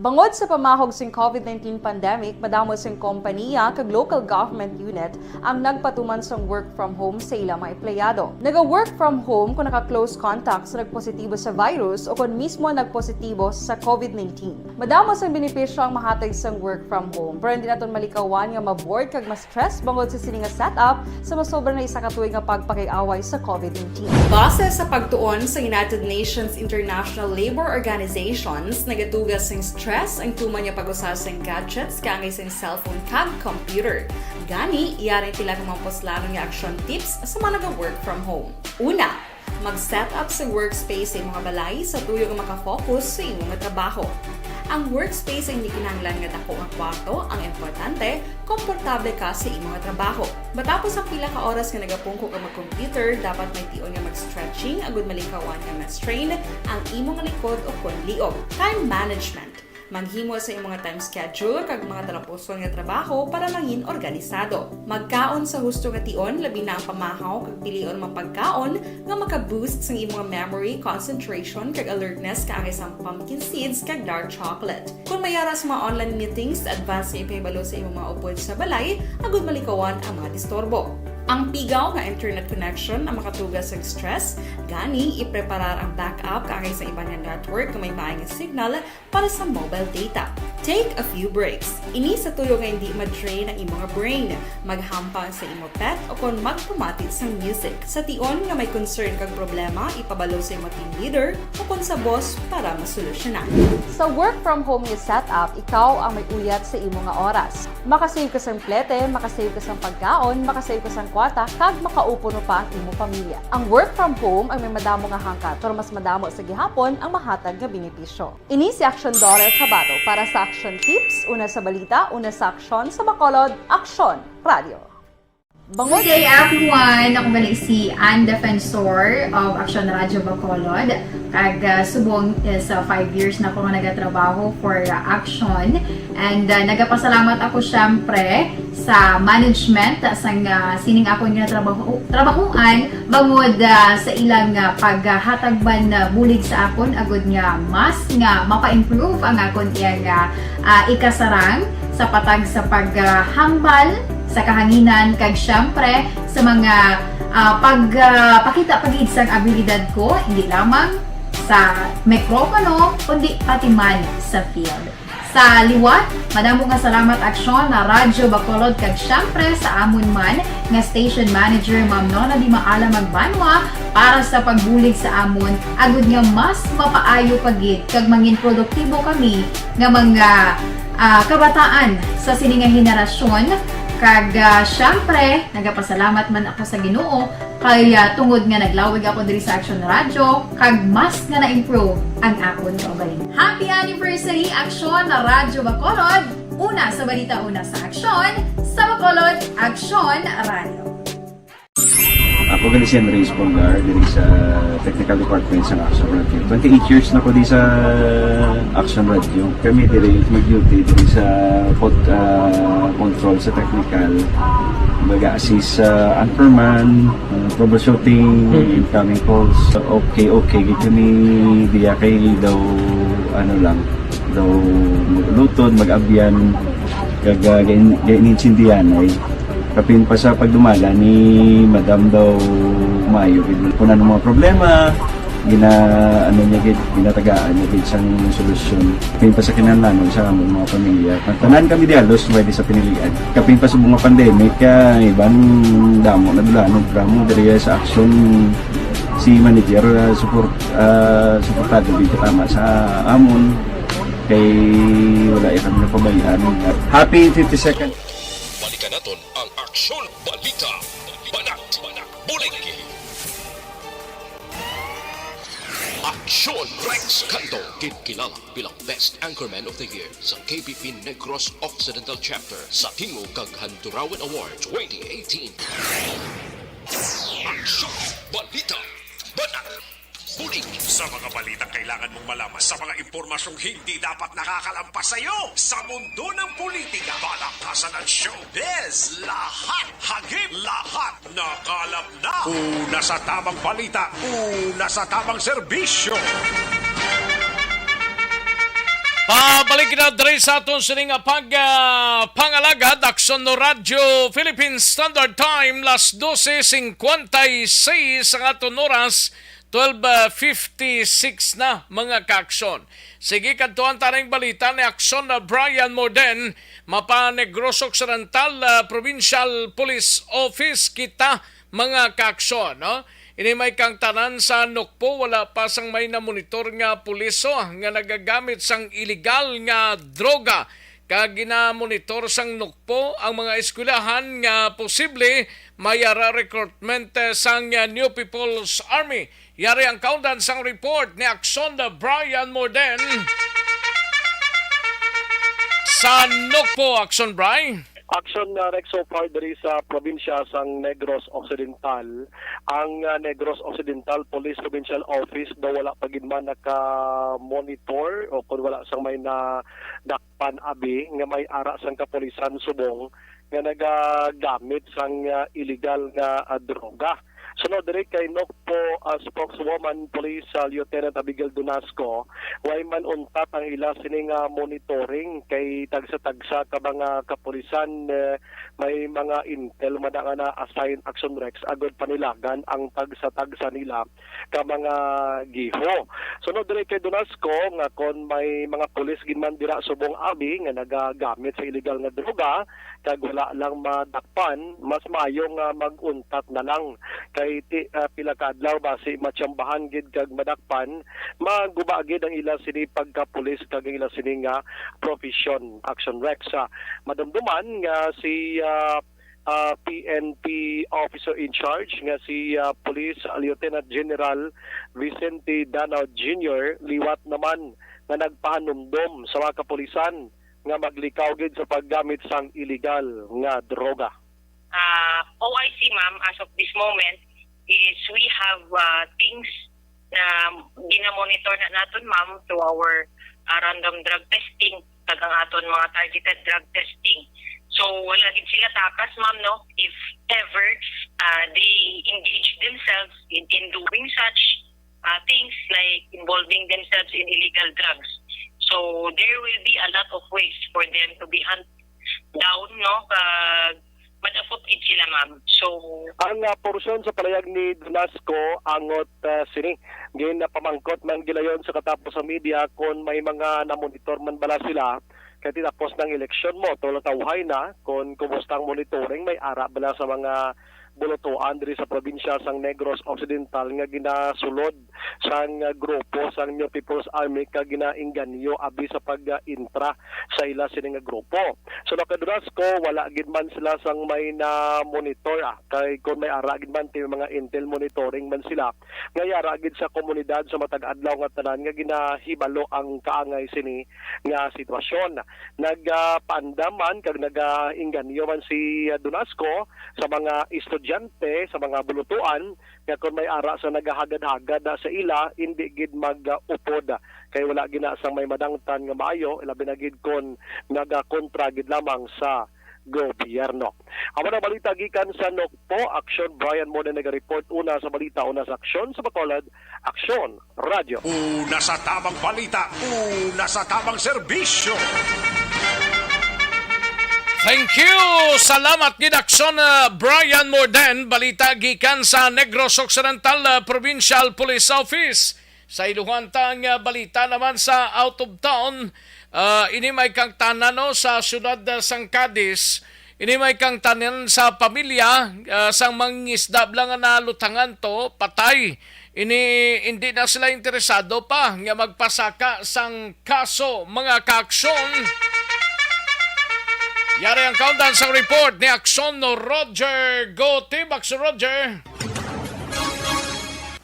Speaker 16: Bangod sa pamahog sing COVID-19 pandemic, madamo sing kompanya kag local government unit ang nagpatuman sang work from home sa ilang mga empleyado. Naga-work from home kung naka-close contact sa nagpositibo sa virus o kung mismo nagpositibo sa COVID-19. Madamo sang benepisyo ang mahatag sang work from home, pero hindi naton malikawan nga ma-bored kag ma-stress bangod sa sini nga setup sa masobra na isa ka tuig nga pagpakiaway sa COVID-19. Base sa pagtuon sa United Nations International Labour Organizations, nagatugas sing stress ang tuman niya pag-usar sa gadgets kaangay sa cellphone kag computer. Gani, iyari tila ng mga poslanong nga action tips sa mga nag-work from home. Una, mag-set up sa workspace sa imong balay sa tuyo nga makafocus sa imong trabaho. Ang workspace ay hindi kinahanglan nga dako nga kwarto, ang importante, komportable ka sa imong trabaho. Matapos ang pila ka oras nga nagapungko ka mag-computer, dapat may tion nga mag-stretching agud malikawan nga ma-strain ang imong likod o kon liog. Time management. Maghimo sa imong time schedule kag mga talapuson nga trabaho para mangin organisado. Magkaon sa husto nga tion, labi na ang pamahaw kag pilion mga pagkaon nga maka-boost sa imong memory, concentration kag alertness kaangay sa pumpkin seeds kag dark chocolate. Kung mayara sa mga online meetings, advance nga ipahibalo sa imong mga upod sa balay, agud malikawan ang mga disturbo. Ang pigaw nga internet connection ang makatugas sa stress, gani ipreparar ang backup kaangay sa ibang network na may maayong signal para sa mobile data. Take a few breaks. Ini sa tuyo nga hindi ma-drain ang imong brain, maghampang sa imong pet o kung magpumatit sa music. Sa tion nga may concern kag problema, ipabalo sa imong team leader o kung sa boss para masolusyonan. Sa work from home nga setup, ikaw ang may uyat sa imong nga oras. Makasave ka sa plete, makasave ka sa pagkaon, makasave ka sa kwarta, kag makaupo no pa ang imong pamilya. Ang work from home ay may madamo nga hangkat, pero mas madamo sa gihapon ang mahatag nga benepisyo. Ini si Action Dorel Cabato para sa Action Tips, una sa balita, una sa aksyon, sa Bacolod, Aksyon Radio. Bangod
Speaker 17: Good day everyone! Ako bali si Ann Defensor of Action Radio Bacolod. Kag subong sa 5 years na ako nga nagatrabaho for Action. And nagapasalamat ako syempre sa management sa sining ako nga trabahuan bangod sa ilang paghatagban bulig sa akon agud nga mas nga mapa-improve ang akon iyang ikasarang sa patag sa paghambal sa kahanginan kag syempre sa mga pagpakita pagid sang abilidad ko hindi lamang sa mikropono kundi pati man sa field. Sa liwat, madamo nga salamat Aksyon na Radyo Bacolod kag syempre sa amon man nga station manager Ma'am Nona Di Maala Magbanwa para sa pagbulig sa amon agud nga mas mapaayo pagid kag mangin produktibo kami nga mga kabataan sa sininga henerasyon. Kag syempre, nagapasalamat man ako sa Ginoo kay tungod nga naglawig ako diri sa Action Radio kag mas nga na-improve ang akon kaugalingon. Happy anniversary Action na Radyo Bacolod! Una sa balita, una sa Action, sa Bacolod, Action Radio.
Speaker 18: Ako gali si Andres Polgar diri sa Technical Department sa Action Radio. 28 years na ko di sa Action Radio. Kami diri mag-duty diri sa control sa technical. Mag-assist sa anchorman, troubleshooting, incoming calls. Okay. Gito ni diya kay daw daw lutod, mag-abyan, gainin-sindihan ay kapin pa sa pagdumala ni Madam daw Mayo kung ano mga problema ginatagaan niya isang solusyon kapin pa sa kinahanglan sa among mga pamilya tanan kami dialos pwede sa pinilian kapin pa sa bunga pandemic ibang damo na dulanon drama diri sa Action si manager suportado dito tama sa amon kay wala kami napabayaan. Happy 52nd.
Speaker 1: Balikan naton ang Aksyon Balita. Banat, bulig. Aksyon Rex Canto, kilala bilang Best Anchorman of the Year sa KBP Negros Occidental Chapter sa Tingog kag Handurawan Award 2018. Aksyon Balita. Banat, bulig.
Speaker 2: Sa mga balitang kailangan mong malaman, sa mga impormasyong hindi dapat nakakalampas sa iyo, sa mundo ng politika, balakasan ng showbiz, lahat, hagip, lahat, nakalap na. Una sa tamang balita, una sa tamang serbisyo.
Speaker 3: Pabalik na diri sa aton sining pangalagad Aksyon no Radio Philippine Standard Time las 12:56 ang aton oras 12:56 na mga kaaksyon. Sige kadtuan taning balita ni Aksyon na Brian Morden mapa Negros Occidental Provincial Police Office kita mga kaaksyon, no? Ini may kang tanan sa Nukpo, wala pa sang may na monitor nga puliso nga nagagamit sang illegal nga droga. Kag gina-monitor sang Nukpo ang mga eskwelahan nga posible mayara recruitment sang New People's Army. Yari ang kaundan sang report ni Aksyon na Brian Morden sa Nukpo. Aksyon Brian.
Speaker 8: Action Rex so far diri sa probinsya sang Negros Occidental. Ang Negros Occidental Police Provincial Office daw wala pa gid man naka-monitor o kung wala sang may na dakpan abi nga may ara sang kapulisan subong nga nagagamit sang illegal nga droga. Sunod diri kay Nokpo spokeswoman Police Lieutenant Abigail Donasco, way man untat ang ila sining monitoring kay tagsa-tagsa ka mga kapulisan may mga intel madanga na assign Action Rex agad panilagan ang tagsa-tagsa nila ka mga giho. Sunod diri kay Donasco nga kon may mga pulis ginman dira subong abi nga nagagamit sa illegal nga droga kag wala lang madakpan, mas maayo nga mag-untat na lang kay pila ka adlaw basi matsambahan gid kag madakpan maguba gid ang ila sini pagka-pulis kag ila sini nga profession. Action Rex madumduman nga si PNP officer in charge nga si Police Lieutenant General Vicente Danao Jr. liwat naman na nagpahanumdom sa mga kapulisan nga maglikaw gid sa paggamit sang illegal nga droga.
Speaker 19: OIC, ma'am, as of this moment, is we have things na ginamonitor na natin, ma'am, to our random drug testing, tagang aton mga targeted drug testing. So, wala din sila takas, ma'am, no? If ever they engage themselves in doing such things like involving themselves in illegal drugs. So, there will be a lot of ways for them to be hunted down, no? Madafupit sila, ma'am. So,
Speaker 8: ang porsyon sa palayag ni Donasco angot sini ngayon na pamangkot man gilayon sa katapos sa media kung may mga namonitor man bala sila kaya tinapos ng eleksyon mo tulad tawhay na kung kumusta ang monitoring may ara bala sa mga bulutuan diri sa probinsya sang Negros Occidental nga ginasulod sang grupo sang New People's Army ka ginainganyo abi sa pag-intra sa ila sini nga grupo. So nakaduras ko wala gid man sila sang may na monitor kay kung may ara gid man ti mga intel monitoring man sila nga yara gid sa komunidad sa matag adlaw nga tanan nga ginahibalo ang kaangay sini nga sitwasyon. Nagpaandaman kag nagainganyo man si Donasco sa mga estudyante sa mga bulutuan nga kung may ara sa nagahagad-hagad sa ila hindi gid mag-upod kay wala gina sang may madangtan nga maayo ilabi na gid kon nagakontra gid lamang sa gobyerno. Amo na balita gikan sa Nokpo Action. Brian Mona nag-report una sa balita, una sa Aksyon sa Bacolod, Aksyon Radio.
Speaker 2: Una sa tamang balita, una sa tamang serbisyo.
Speaker 3: Thank you! Salamat gid Aksyon Brian Morden, balita gikan sa Negros Occidental Provincial Police Office. Sa iluhantang balita naman sa out of town, ini may kang tanano sa syudad sang Cadiz, ini may kang tanan sa pamilya sang mangingisda lang na lutangan to, patay. Hindi na sila interesado pa nga magpasaka sang kaso mga kaaksyon. Yari ang countdown sa report ni Aksyon no Roger. Go team, Aksyon Roger.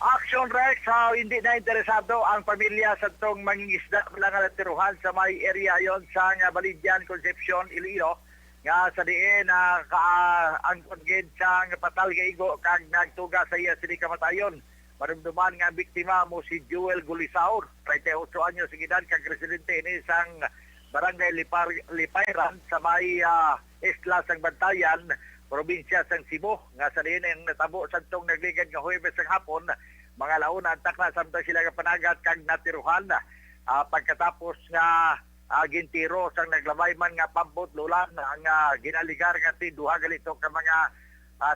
Speaker 20: Action Rex, hindi na interesado ang pamilya sa itong mangingisda lang na tiruhan sa may area yon sa Balidyan, Concepcion, Iloilo. Nga sa diin na kaangkon gid sa patal gaigo kag nagtuga sa iya sini kamatayon. Marumduman nga biktima mo si Joel Gulisaur, 38 anyos sa edad kag residente ni sang Barangay Lipayran sa may Isla sang Bantayan, probinsya sang Cebu. Nga sa diin ang natabo sa itong nagligad nga Huwebes sang hapon, mga launa ang takna samtang sila nga panagat kag natiruhan pagkatapos nga gintiro sang naglabay man nga pampot lulan ang ginaligar nga duha galito ka mga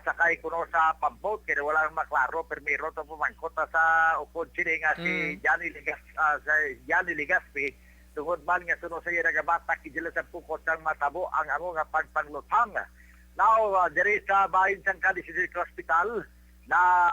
Speaker 20: sakay kuno sa pampot kaya wala maklaro permiro to pumangkot sa ukod sini nga si Johnny Ligaspi tungod man nga suno sa iya nagabatak idila sa pukot sang matabo ang amo nga pagpanglutang. Now diri sa bahin sang Cadiz City Hospital na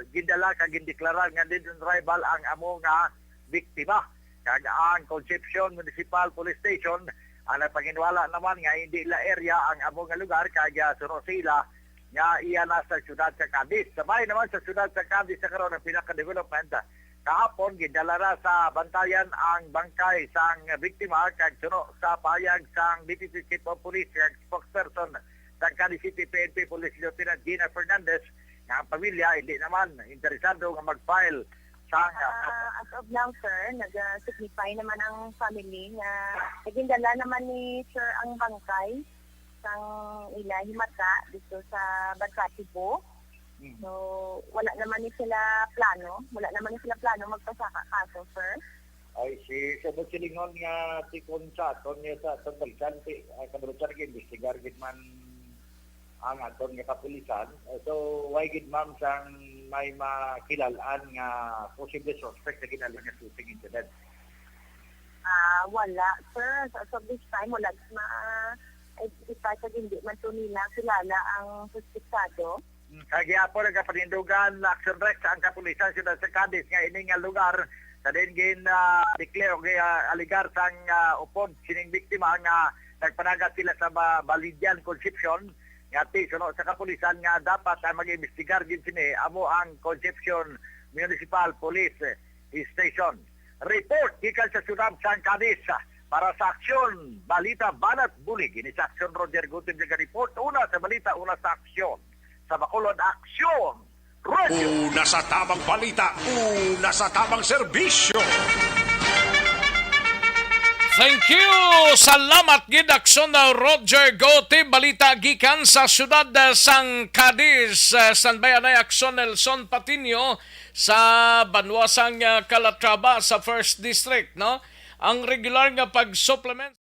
Speaker 20: gindala kag gindeklara nga dead on arrival ang amo nga biktima kag ang Concepcion Municipal Police Station ang nagpaginwala naman nga hindi la area ang amo nga lugar kag suno sila nga iya na sa syudad sa Cadiz. Sabay naman sa syudad sa Cadiz sa karon ang pinaka-development kahapon gindala na sa Bantayan ang bangkay sang biktima kag suno sa payag sang Deputy Chief of Police kag spokesperson sa Cadiz City PNP Police Lieutenant Gina Fernandez nga ang pamilya hindi naman interesado nga mag-file sa
Speaker 10: as of now, sir, nag-signify naman ang family na nagindala naman ni sir ang bangkay sang ila himata dito sa Bansa Cebu. So, wala naman ni sila plano magpasaka kaso, sir.
Speaker 20: Ay, si Sabot Silingon nga si Concha, niya sa Tandalsante, kabarutan ka, investigar gid man ang aton nga kapulisan. So, why gid ma'am sang may makilalaan nga posible suspect na ginala nga shooting incident?
Speaker 10: Wala, sir. So, this time, wala ma-identify sa hindi man to nila kilala ang suspectado.
Speaker 20: Kaya po nagkapanindugan Action Rex ang kapulisan sila sa Cadiz nga ini nga lugar sa din declare aligar sang upod sining biktima nga nagpanagat sila sa Balidyan, Concepcion nga suno sa kapulisan nga dapat mag-imbestigar gid sini amo ang Concepcion Municipal Police Station. Report gikan sa syudad sang Cadiz, para sa aksyon, balita, balat, bulig. Ini sa aksyon, Roger Gutib, report. Una sa balita, una sa aksyon. Sa Bacolod, aksyon. Roger.
Speaker 2: Una sa tamang balita, una sa tamang serbisyo.
Speaker 3: Thank you! Salamat gid aksyon na Roger Gotti. Balita gikan sa syudad sang Cadiz. Standby na aksyon Nelson Patinio sa Banwasang Calatrava sa 1st District. No? Ang regular nga pag-supplement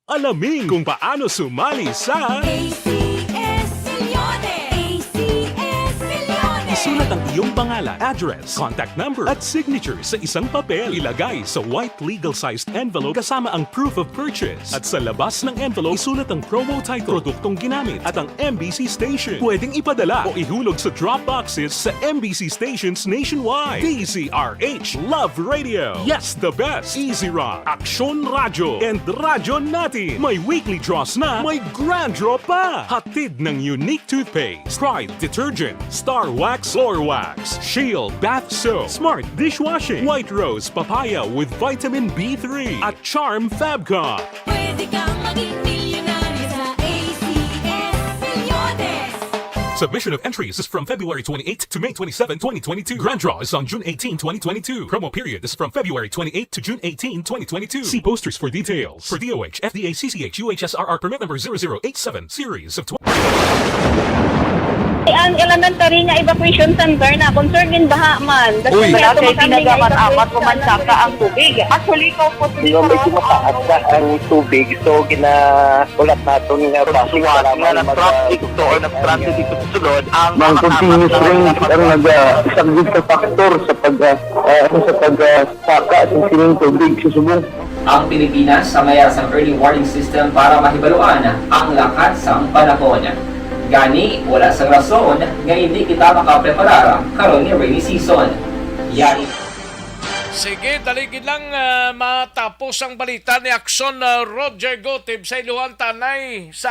Speaker 4: Alamin kung paano sumali sa
Speaker 5: ACS Millones! ACS Millones!
Speaker 4: Isulat ang iyong pangalan, address, contact number at signature sa isang papel. Ilagay sa white legal-sized envelope kasama ang proof of purchase. At sa labas ng envelope, isulat ang promo title, produktong ginamit at ang MBC station. Pwedeng ipadala o ihulog sa drop boxes sa MBC stations nationwide. DZRH Love Radio. Yes, the best. Easy Rock, Aksyon Radyo, and Radyo Natin. May weekly draws na, may grand draw pa. Hatid ng unique toothpaste, Pride Detergent, Star Wax Floor Wax, Shield Bath Soap, Smart Dishwashing, White Rose Papaya with Vitamin B3, at Charm Fabcon.
Speaker 5: Pwede kang maging milyonaryo sa ACS Millones!
Speaker 4: Submission of entries is from February 28 to May 27, 2022. Grand draw is on June 18, 2022. Promo period is from February 28 to June 18, 2022. See posters for details. For DOH, FDA, CCH, UHSRR permit number 0087, series of 20.
Speaker 14: Ang elementary nga evacuation center na concern din baha man.
Speaker 12: Uy, kay ginagamat-amat kumansaka ang tubig. Actually, ko po medyo mataas na ang tubig. So, ginaulat natin nga pasiwat nga ng traffic to or nag-transit dito sa sulod. Ang continuous rain ang isang good factor sa pagsaka sa sining tubig sa subong.
Speaker 9: Ang Pilipinas sa mayas ang early warning system para mahibaluan ang lakas ng panahon. Gani, wala sang rason nga hindi kita makapreparar karon ni rainy season. Yani.
Speaker 3: Sige, daligid lang matapos ang balita ni Aksyon Roger Gotib sa iluhan tanay sa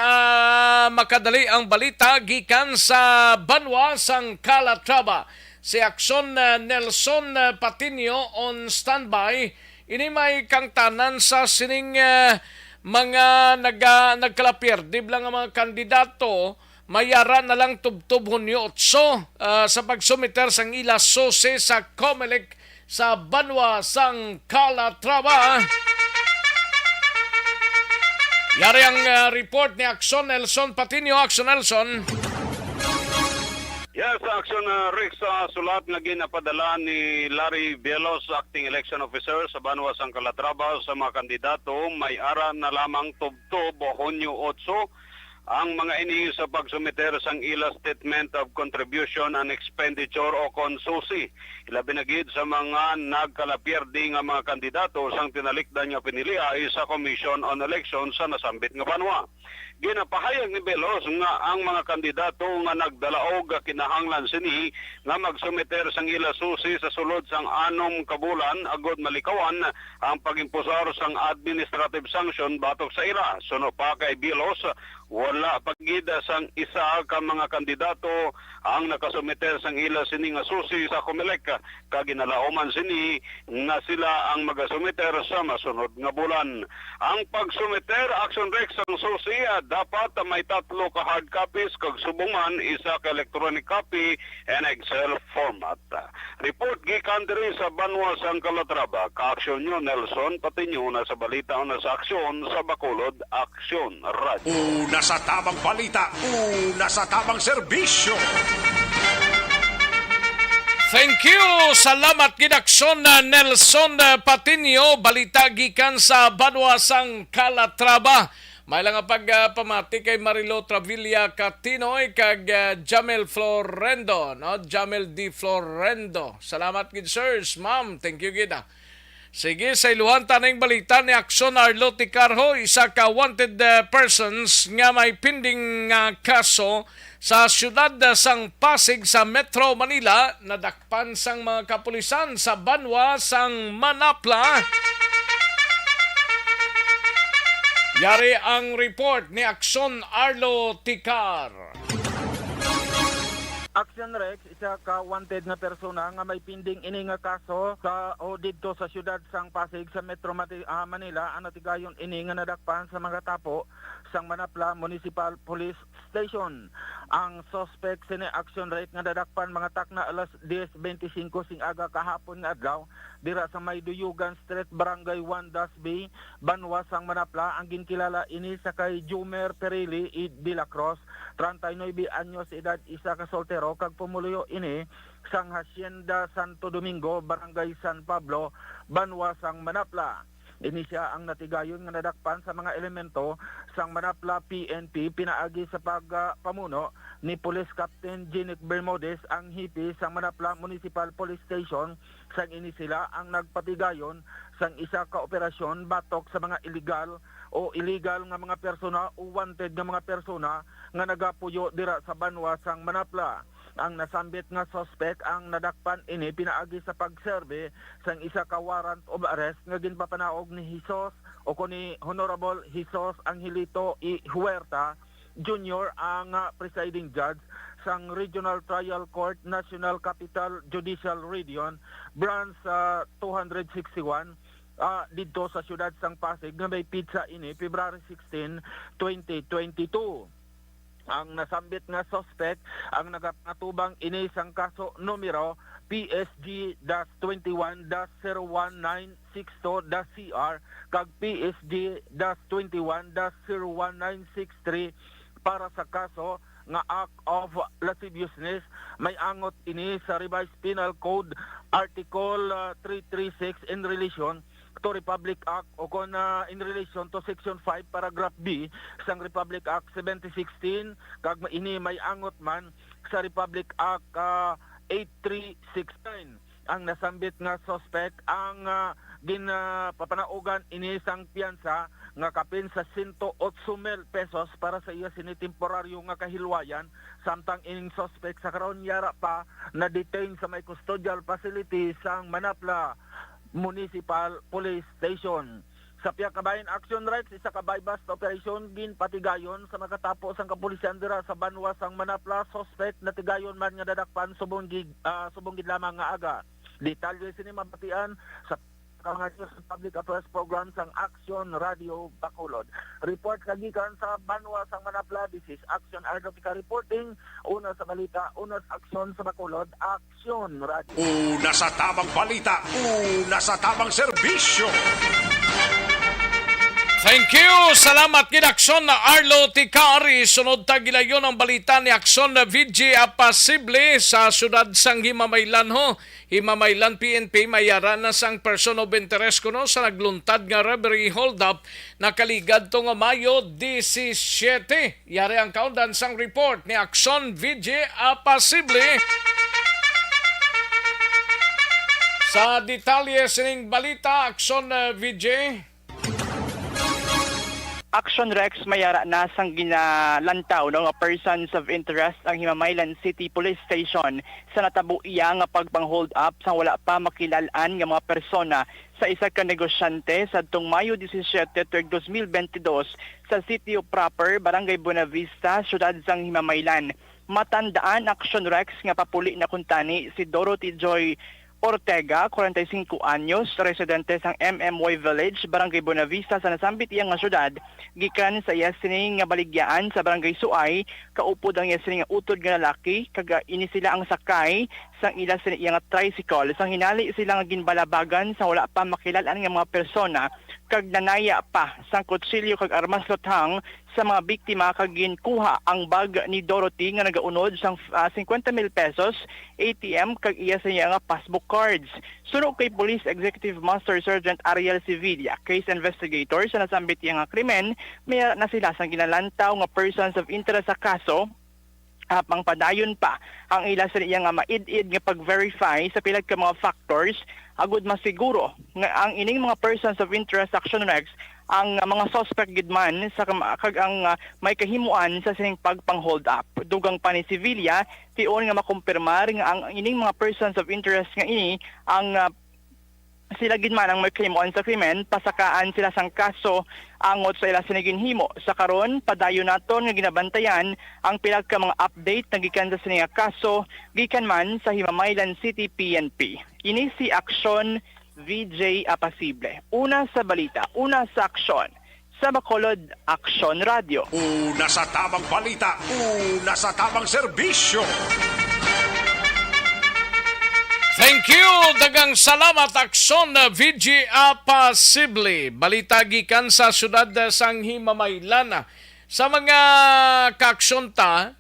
Speaker 3: makadali ang balita gikan sa Banwa sang Calatrava. Si Aksyon Nelson Patinio on standby. Ini may kang tanan sa sining mga nagkalapir. Di lang ang mga kandidato mayara na lang tubtub Hunyo 8 sa pagsumiter sang ila sose sa COMELEC sa Banwa sang Calatrava. Yari ang report ni Aksyon Nelson Patinio. Aksyon Nelson.
Speaker 11: Yes, Aksyon Rick, sa sulat na ginapadala ni Larry Bielos, Acting Election Officer sa Banwa sang Calatrava sa mga kandidato, may ara na lamang tubtub Hunyo 8 ang mga ini sa pagsumiter sang ila Statement of Contribution and Expenditure o KONSUSI. Ilabi na gid sa mga nagkalapyerdi nga mga kandidato sang tinalikdan nga piniliay sa Commission on Elections sa nasambit nga Banwa. Ginapahayag ni Belos nga ang mga kandidato nga nagdalaog kinahanglan sini nga magsumiter sang ila susi sa sulod sang 6 kabulan agod malikawan ang pag-impusar sang administrative sanction batok sa ila. Suno pa kay Belos, wala pagida sang isa ka mga kandidato ang nakasumiter sang ila sini nga susi sa COMELEC kag ginalaoman sini nga sila ang magasumiter sa masunod nga bulan. Ang pagsumiter Action Rex sang susi dapat may 3 ka hard copies kag subong man isa ka electronic copy and Excel format. Report gikan diri sa Banwa sang Calatrava. Ka-aksyon nyo Nelson Patinio na sa balita na sa aksyon sa Bacolod Aksyon Radio.
Speaker 2: Una sa tamang balita, una sa tamang serbisyo.
Speaker 3: Thank you! Salamat ginaksyon na Nelson Patinio. Balita gikan sa Banwa sang Calatrava. May lang pagpamati kay Marilo Travilla Catinoy kag Jamel Florendo, no? Jamel D. Florendo. Salamat gid sirs, ma'am. Thank you gid. Sige, sa iluhan tanang balita ni Aksyon Arlo Ticarho, isa ka wanted persons nga may pending kaso sa siyudad sang Pasig sa Metro Manila, nadakpan sang mga kapulisan sa Banwa sang Manapla. Yari ang report ni Aksyon Arlo Ticar.
Speaker 21: Action Rex, isa ka wanted nga persona nga may pinding ini nga kaso sa o didto sa siyudad sang Pasig sa Metro Manila ang natigayon ini nga nadakpan sa mga tapo sang Manapla Municipal Police Station. Ang suspect sini Action Rex nga nadakpan mga takna alas 10:25 sing aga kahapon nga adlaw dira sa May Duyugan Street, Barangay 1 Dasby, Banwa sang Manapla. Ang ginkilala ini sa kay Jumer Perili de la Cruz, 39 anyos edad, isa ka soltero kag pumuluyo ini sang Hacienda Santo Domingo, Barangay San Pablo, Banwa sang Manapla. Ini siya ang natigayon nga nadakpan sa mga elemento sang Manapla PNP pinaagi sa pagpamuno ni Police Captain Ginic Bermudez, ang hipi sang Manapla Municipal Police Station. Sang ini sila ang nagpatigayon sang isa ka operasyon batok sa mga illegal nga mga persona o wanted nga mga persona nga nagapuyo dira sa Banwa sang Manapla. Ang nasambit nga suspect ang nadakpan ini pinaagi sa pagserbe sang isa ka warrant of arrest nga ginpapanaog ni Jesus o ni Honorable Jesus Angelito E. Huerta Jr. ang presiding judge sang Regional Trial Court, National Capital Judicial Region, Branch 261 dito sa siyudad sang Pasig nga may pizza ini February 16, 2022. Ang nasambit nga suspect ang nagatubang ini sang kaso numero PSG-21-01962-CR kag PSG-21-01963 para sa kaso nga act of lasciviousness. May angot ini sa Revised Penal Code Article 336 in relation to Republic Act o in relation to Section 5 Paragraph B sang Republic Act 1716 kag ini may angot man sa Republic Act 8369. Ang nasambit nga suspect ang ginpapanaugan ini sang piyansa nga kapin sa 108,000 pesos para sa iya sinitemporaryo nga kahilwayan, samtang ining suspect sa karon yara pa na detain sa may custodial facility sang Manapla Municipal Police Station. Sa Piyakabayan Action Rights, isa ka bypass operation ginpatigayon sa makatapos ang kapulisan dira sa Banwa sang Manapla. Suspect na tigayon man nga dadakpan subong gid lamang nga aga. Detalye sini mabatian sa Public Affairs Program sang Action Radio Bacolod. Report kagikan sa Banwa sang Manapla. This is Action Aeronautica reporting. Una sa balita, una sa aksyon sa Bacolod, Action Radio.
Speaker 2: Una sa tamang balita, una sa tamang serbisyo.
Speaker 3: Thank you! Salamat kid Aksyon na Arlo Ticari. Sunod tagilayon ang balita ni Aksyon na VJ Apasible sa syudad sang Himamaylan ho. Himamaylan PNP mayaran na sang person of interest kuno sa nagluntad nga robbery hold-up na kaligad to nga Mayo 17. Yari ang kaundan sang report ni Aksyon VJ Apasible. Sa detalye sining balita, Aksyon VJ.
Speaker 12: Action Rex mayara na sang ginalantaw no, nga persons of interest ang Himamaylan City Police Station sa natabo iya nga pagpang-hold up sang wala pa makilalaan nga mga persona sa isa ka negosyante sa tong Mayo 17, 2022 sa City of Proper, Barangay Buenavista, siyudad sang Himamaylan. Matandaan Action Rex nga papuli na kuntani si Dorothy Joy Ortega, 45 anyos, residente sang MMY Village, Barangay Buenavista sa nasambit iya nga syudad, gikan sa iya sining nga baligyaan sa Barangay Suay, kaupod ang iya sining nga utod nga lalaki, kaga ini sila ang sakay sang ila sining iya nga tricycle, sang hinali sila nga ginbalabagan sa wala pa makilalaan nga mga persona, kag nanaya pa sang kutsilyo kag armas lothang sa mga biktima kag ginkuha ang bag ni Dorothy nga nagaunod sang 50,000 pesos, ATM kag iya sa iya nga passbook cards. Suno kay Police Executive Master Sergeant Ariel Sevilla, case investigator sa nasambit iya nga krimen, may na sila sang ginalantaw nga persons of interest sa kaso. Pang padayon pa ang ila sa iya nga maid-id nga pag-verify sa pilag ka mga factors agud masiguro nga ang ining mga persons of interest Action Rex ang mga suspect gid man sa kag ang may kahimuan sa sining pagpang-hold up. Dugang pa ni Sevilla tion nga makumpirmar nga ang ining mga persons of interest nga ini ang
Speaker 13: sila gid man ang may claim on sa krimen, pasakaan sila sang kaso angot sa ila siniginhimo. Sa karon padayon naton nga ginabantayan ang pila ka mga update na gikan sa sininga kaso gikan man sa Himamaylan City PNP. Ini si Aksyon VJ Apasible. Una sa balita, una sa aksyon. Sa Bacolod Aksyon Radio.
Speaker 2: Una sa tamang balita, una sa tamang serbisyo.
Speaker 3: Thank you! Dagang salamat Aksyon VG Apasible. Balita gikan sa syudad sang Himamaylan. Sa mga kaaksyon ta,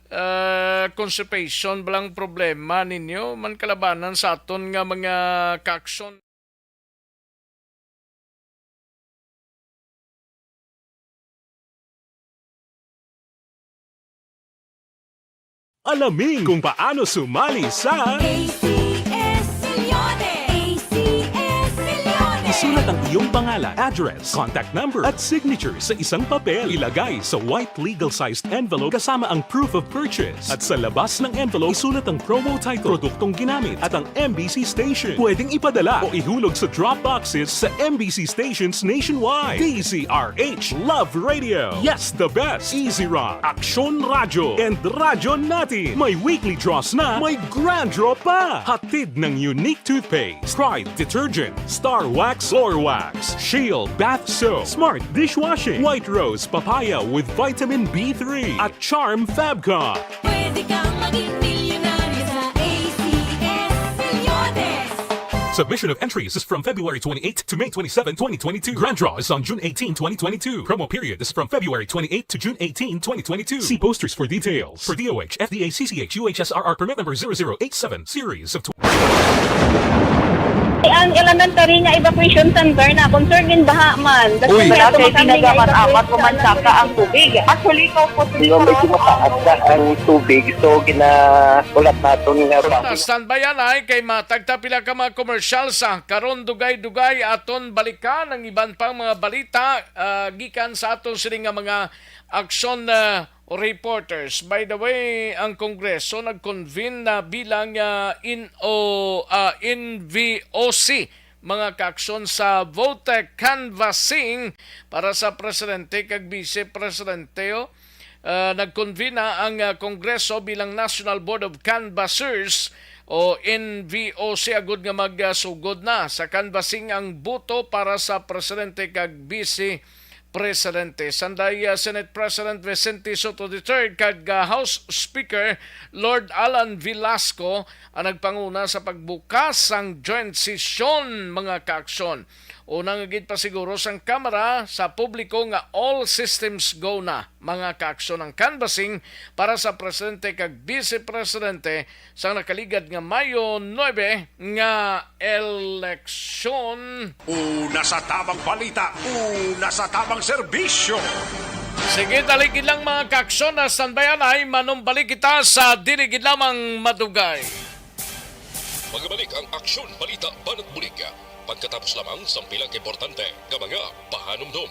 Speaker 3: constipation balang problema ninyo, man kalabanan sa aton nga mga kaaksyon.
Speaker 4: Alamin kung paano sumali sa
Speaker 5: ACS Milyones! ACS Milyones!
Speaker 4: Isulat ang iyong pangalan, address, contact number at signature sa isang papel. Ilagay sa white legal-sized envelope kasama ang proof of purchase. At sa labas ng envelope, isulat ang promo title, produktong ginamit at ang MBC station. Pwedeng ipadala o ihulog sa drop boxes sa MBC stations nationwide. DZRH Love Radio. Yes, the best. Easy Rock, Aksyon Radio, and Radyo Natin. May weekly draws na, may grand draw pa. Hatid ng unique toothpaste, Pride Detergent, Star Wax Floor Wax, Shield Bath Soap, Smart Dishwashing, White Rose Papaya with Vitamin B3, at Charm Fabcon.
Speaker 5: Pwede kang maging milyonaryo sa ACS Milyones!
Speaker 4: Submission of entries is from February 28 to May 27, 2022. Grand draw is on June 18, 2022. Promo period is from February 28 to June 18, 2022. See posters for details. For DOH, FDA, CCH, UHSRR permit number 0087, series of
Speaker 14: Ang elementary nga evacuation center na concern din baha man.
Speaker 12: Uy, kasi pinagamat-amat kumansaka ang tubig. Actually, ko po medyo mataas na ang tubig. So, ulat natin nga.
Speaker 3: Standbayan ay kay matagta pila ka mga komersyal sa karon dugay-dugay aton balikan ang iban pang mga balita gikan sa aton sining nga mga aksyon reporters. By the way, ang Kongreso nag-convene na bilang NVOC mga kaaksyon sa vote canvassing para sa presidente kag vice-presidente. Nag-convene na ang Kongreso bilang National Board of Canvassers o NVOC agud nga magsugod na sa canvassing ang boto para sa presidente kag vice Presidente. Sanday Senate President Vicente Soto III kag House Speaker Lord Alan Velasco ang nagpanguna sa pagbukas sang joint session mga kaaksyon. Unang gid pa siguro sang Kamara sa publiko nga all systems go na mga kaaksyon ng canvassing para sa presidente kag vice-presidente sa nakaligad nga Mayo 9 nga eleksyon.
Speaker 2: Una sa tamang balita, una sa tamang serbisyo.
Speaker 3: Sige, daligid lang mga kaaksyon na standbayan ay manumbalik kita sa diligid lamang madugay.
Speaker 1: Magbalik ang Aksyon Balita Banat Bulika. Pagkatapos lamang sa pilang importante ng mga pahanumdum.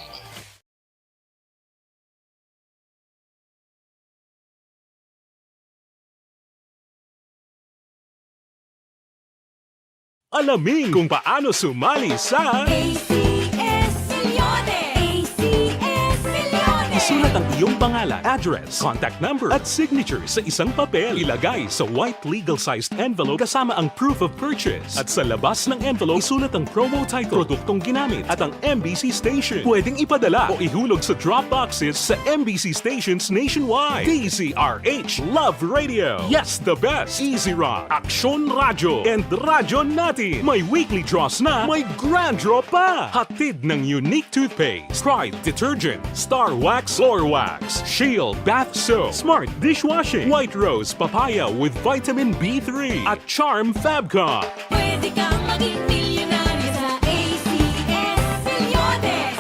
Speaker 4: Alamin kung paano sumali sa
Speaker 5: ACS Milyones! ACS Milyones!
Speaker 4: Isulat ang iyong pangalan, address, contact number at signature sa isang papel. Ilagay sa white legal-sized envelope kasama ang proof of purchase. At sa labas ng envelope, isulat ang promo title, produktong ginamit at ang MBC station. Pwedeng ipadala o ihulog sa drop boxes sa MBC stations nationwide. DZRH Love Radio. Yes, the best. Easy Rock, Aksyon Radio, and Radyo Natin. May weekly draws na, may grand draw pa. Hatid ng unique toothpaste, Pride Detergent, Star Wax Floor Wax, Shield Bath Soap, Smart Dishwashing, White Rose Papaya with Vitamin B3, at Charm Fabcon.
Speaker 5: Pwede kang maging milyonaryo sa ACS Milyones!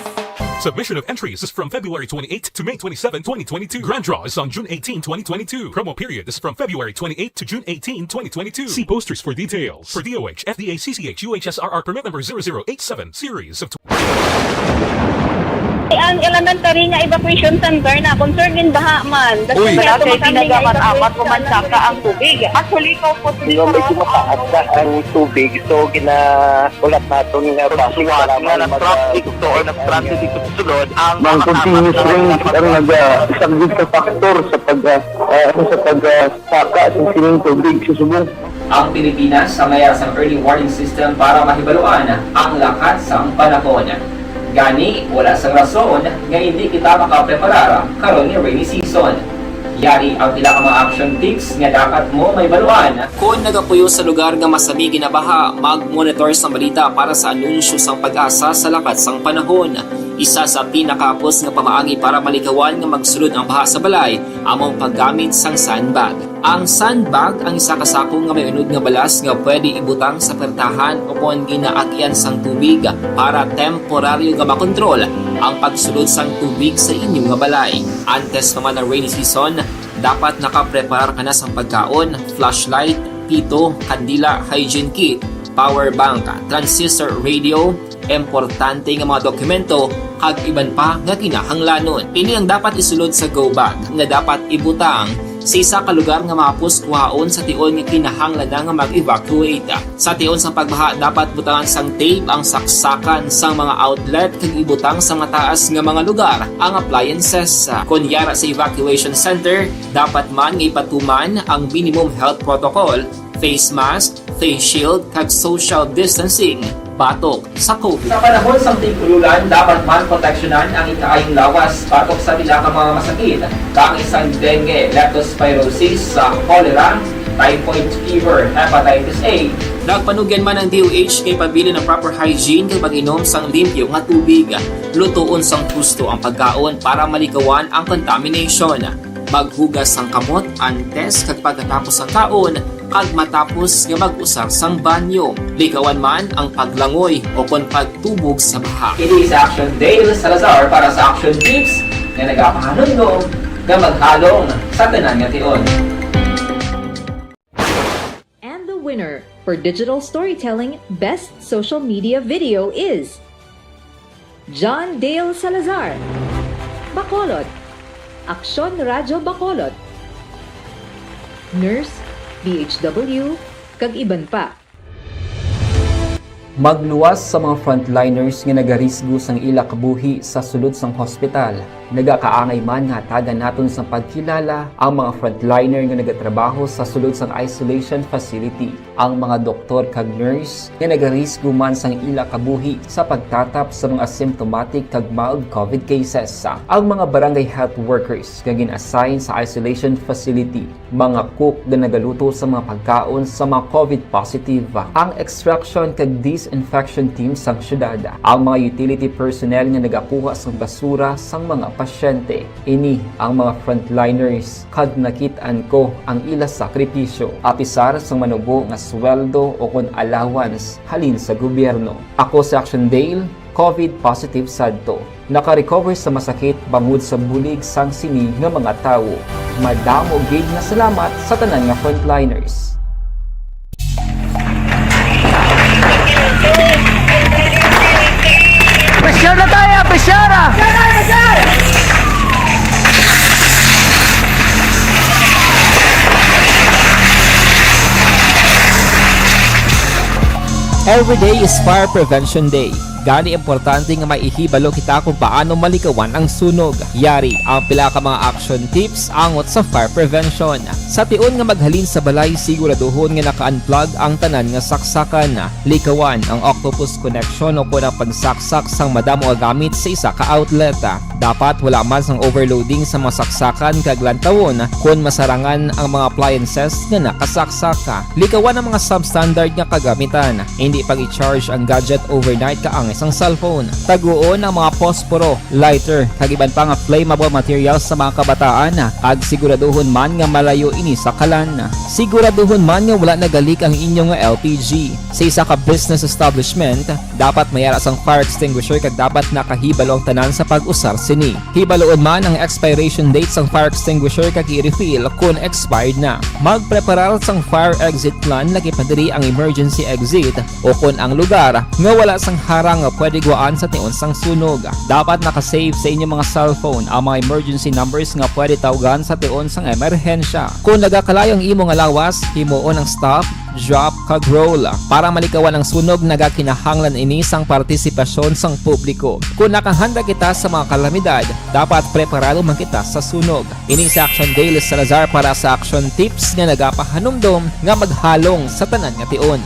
Speaker 4: Submission of entries is from February 28 to May 27, 2022. Grand draw is on June 18, 2022. Promo period is from February 28 to June 18, 2022. See posters for details. For DOH, FDA, CCH, UHSRR permit number 0087, series of
Speaker 14: Ang ang elementary nga evacuation center na concern din baha man.
Speaker 12: Uy, kasi tinagaman amat kumansaka ang tubig. Actually, ko po medyo mataas na ang tubig. So, ulat natin nga pasiwala nga ng traffic to or nag-transit dito sa sulod. Ang continuous rain ang isang good factor sa pagsaka sa sining tubig sa Subo.
Speaker 9: Ang Pilipinas sa mayroon sa early warning system para mahibaluan ang lakat sa panahon. Gani, wala sang rason nga hindi kita makapreparar karon ni rainy season. Yari ang pila ka mga action tips nga dapat mo may baluan. Kung nagapuyo sa lugar nga masabi ginabaha, mag-monitor sa balita para sa anunsyo sang pag-asa sa lakat sang panahon. Isa sa pinakapos nga pamaagi para malikawan nga magsulod ang baha sa balay, among paggamit sang sandbag. Ang sandbag ang isa kasakong nga may unod nga balas nga pwede ibutang sa pertahan o kung ginaagyan sang tubig para temporaryo nga makontrol ang pagsulod sang tubig sa inyong nga balay. Antes naman ng rainy season, dapat nakapreparar ka na sa pagkaon, flashlight, pito, kandila, hygiene kit, power bank, transistor radio, importante nga mga dokumento kag iban pa nga kinahanglanon. Ini ang dapat isulod sa go bag nga dapat ibutang sa isa ka lugar nga mapus kuhaon sa tion nga kinahanglan nga mag-evacuate. Sa tion sa pagbaha dapat butangan sang tape ang saksakan sang mga outlet kag ibutang sa mataas nga mga lugar ang appliances. Kunyara sa evacuation center, dapat man nga ipatuman ang minimum health protocol, face mask, face shield kag social distancing. Batok sa COVID. Sa panahon sa tigululan, dapat man proteksyonan ang ikaayong lawas batok sa pinaka mga masakit. Kang isang dengue, leptospirosis, cholera, typhoid fever, hepatitis A. Nagpanugyan man ang DOH kay pabili ng proper hygiene kay pag-inom sang limpyo nga tubig. Lutuon sang husto ang pagkaon para malikawan ang contamination. Maghugas sang kamot antes kag pagkatapos ang kaon kag matapos nga mag-usar sang banyo. Likawan man ang paglangoy o kon pagtubog sa baha. Ini sa Action Dale Salazar para sa Action Tips nga nagapahanundong nga maghalong sa tanan nga tion.
Speaker 15: And the winner for Digital Storytelling Best Social Media Video is John Dale Salazar, Bacolod, Aksyon Radyo Bacolod, Nurse, DHW, kag iban pa.
Speaker 9: Magluwas sa mga frontliners nga nagarisgo sang ila kabuhi sa sulod sang hospital. Nagakaangay man nga tagan naton sa pagkilala ang mga frontliner nga nagatrabaho sa sulod sang isolation facility. Ang mga doktor kag nurse nga nagarisgo man sang ila kabuhi sa pagtatap sa mga asymptomatic kag mild COVID cases. Ang mga barangay health workers nga gin-assign sa isolation facility, mga cook nga nagaluto sa mga pagkaon sa mga COVID positive. Ang extraction kag disinfection team sang syudad, ang mga utility personnel nga nagakuha sang basura sang mga pasyente. Ini ang mga frontliners kag nakit-an ko ang ila sakripisyo apisar sang manubo nga sweldo o kon allowance halin sa gobyerno. Ako sa Action Dale, COVID positive sadto. Naka-recover sa masakit bangod sa bulig sang sini nga mga tawo. Madamo gid na salamat sa tanan nga frontliners.
Speaker 12: Pressure na tayo! Pressure na!
Speaker 9: Every day is Fire Prevention Day. Gani importante nga maihibalo kita kung paano malikawan ang sunog. Yari ang pila ka mga action tips angot sa fire prevention. Sa tion nga maghalin sa balay, siguraduhon nga naka-unplug ang tanan nga saksakan. Likawan ang octopus connection o kung ang pagsaksak sang madamo nga gamit sa isa ka outlet. Dapat wala man sang overloading sa mga saksakan kag lantawon kung masarangan ang mga appliances nga nakasaksaka. Likawan ang mga substandard nga kagamitan. Hindi pag i-charge ang gadget overnight kaang isang cellphone. Taguon ang mga posporo, lighter, kag iban pa nga flammable materials sa mga kabataan. Kag siguraduhon man nga malayo ini sa kalan. Siguraduhon man nga wala nagalik ang inyong LPG. Sa isa ka business establishment, dapat mayara sang fire extinguisher kag dapat nakahibalo ang tanan sa pag-usar sini. Hibaloon man ang expiration date sang fire extinguisher kag i-refill kung expired na. Magpreparar sang fire exit plan laki padiri ang emergency exit o kung ang lugar nga wala sang harang nga pwede guwaan sa tion sang sunog. Dapat nakasave sa inyong mga cellphone ang mga emergency numbers nga pwede tawagan sa tion sang emerhensya. Kung nagakalayong imo nga lawas, himuon ang stop, drop, kag roll para malikawan ang sunog nagakinahanglan ini sang partisipasyon sang publiko. Kung nakahanda kita sa mga kalamidad, dapat preparado man kita sa sunog. Ini sa Action Daily Salazar para sa action tips nga nagapahanumdom nga maghalong sa tanan nga tion.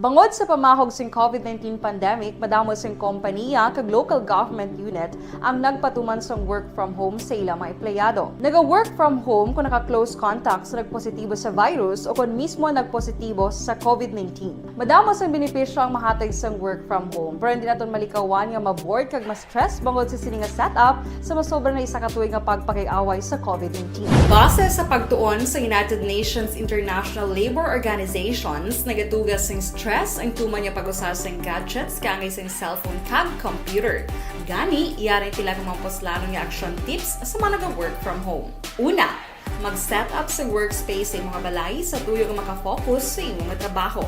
Speaker 16: Bangod sa pamahog sing COVID-19 pandemic, madamo sing kompanya kag local government unit ang nagpatuman sang work from home sa ilang mga empleyado. Naga-work from home kung naka-close contact sa nagpositibo sa virus o kung mismo nagpositibo sa COVID-19. Madamo sang benepisyo ang mahatag sang work from home, pero hindi naton malikawan nga ma-bored kag ma-stress bangod sa sini nga setup sa masobra na isa ka tuig nga pagpakiaway sa COVID-19. Base sa pagtuon sa United Nations International Labour Organizations, nagatugas sing stress ang tuman niya pag-usas ng gadgets kaangay sa cellphone kag computer. Gani, iyari tila kung mga poslanong nga action tips sa mga nag-work from home. Una, mag-set up sa workspace sa imong balay sa tuyo nga makafocus sa imong trabaho.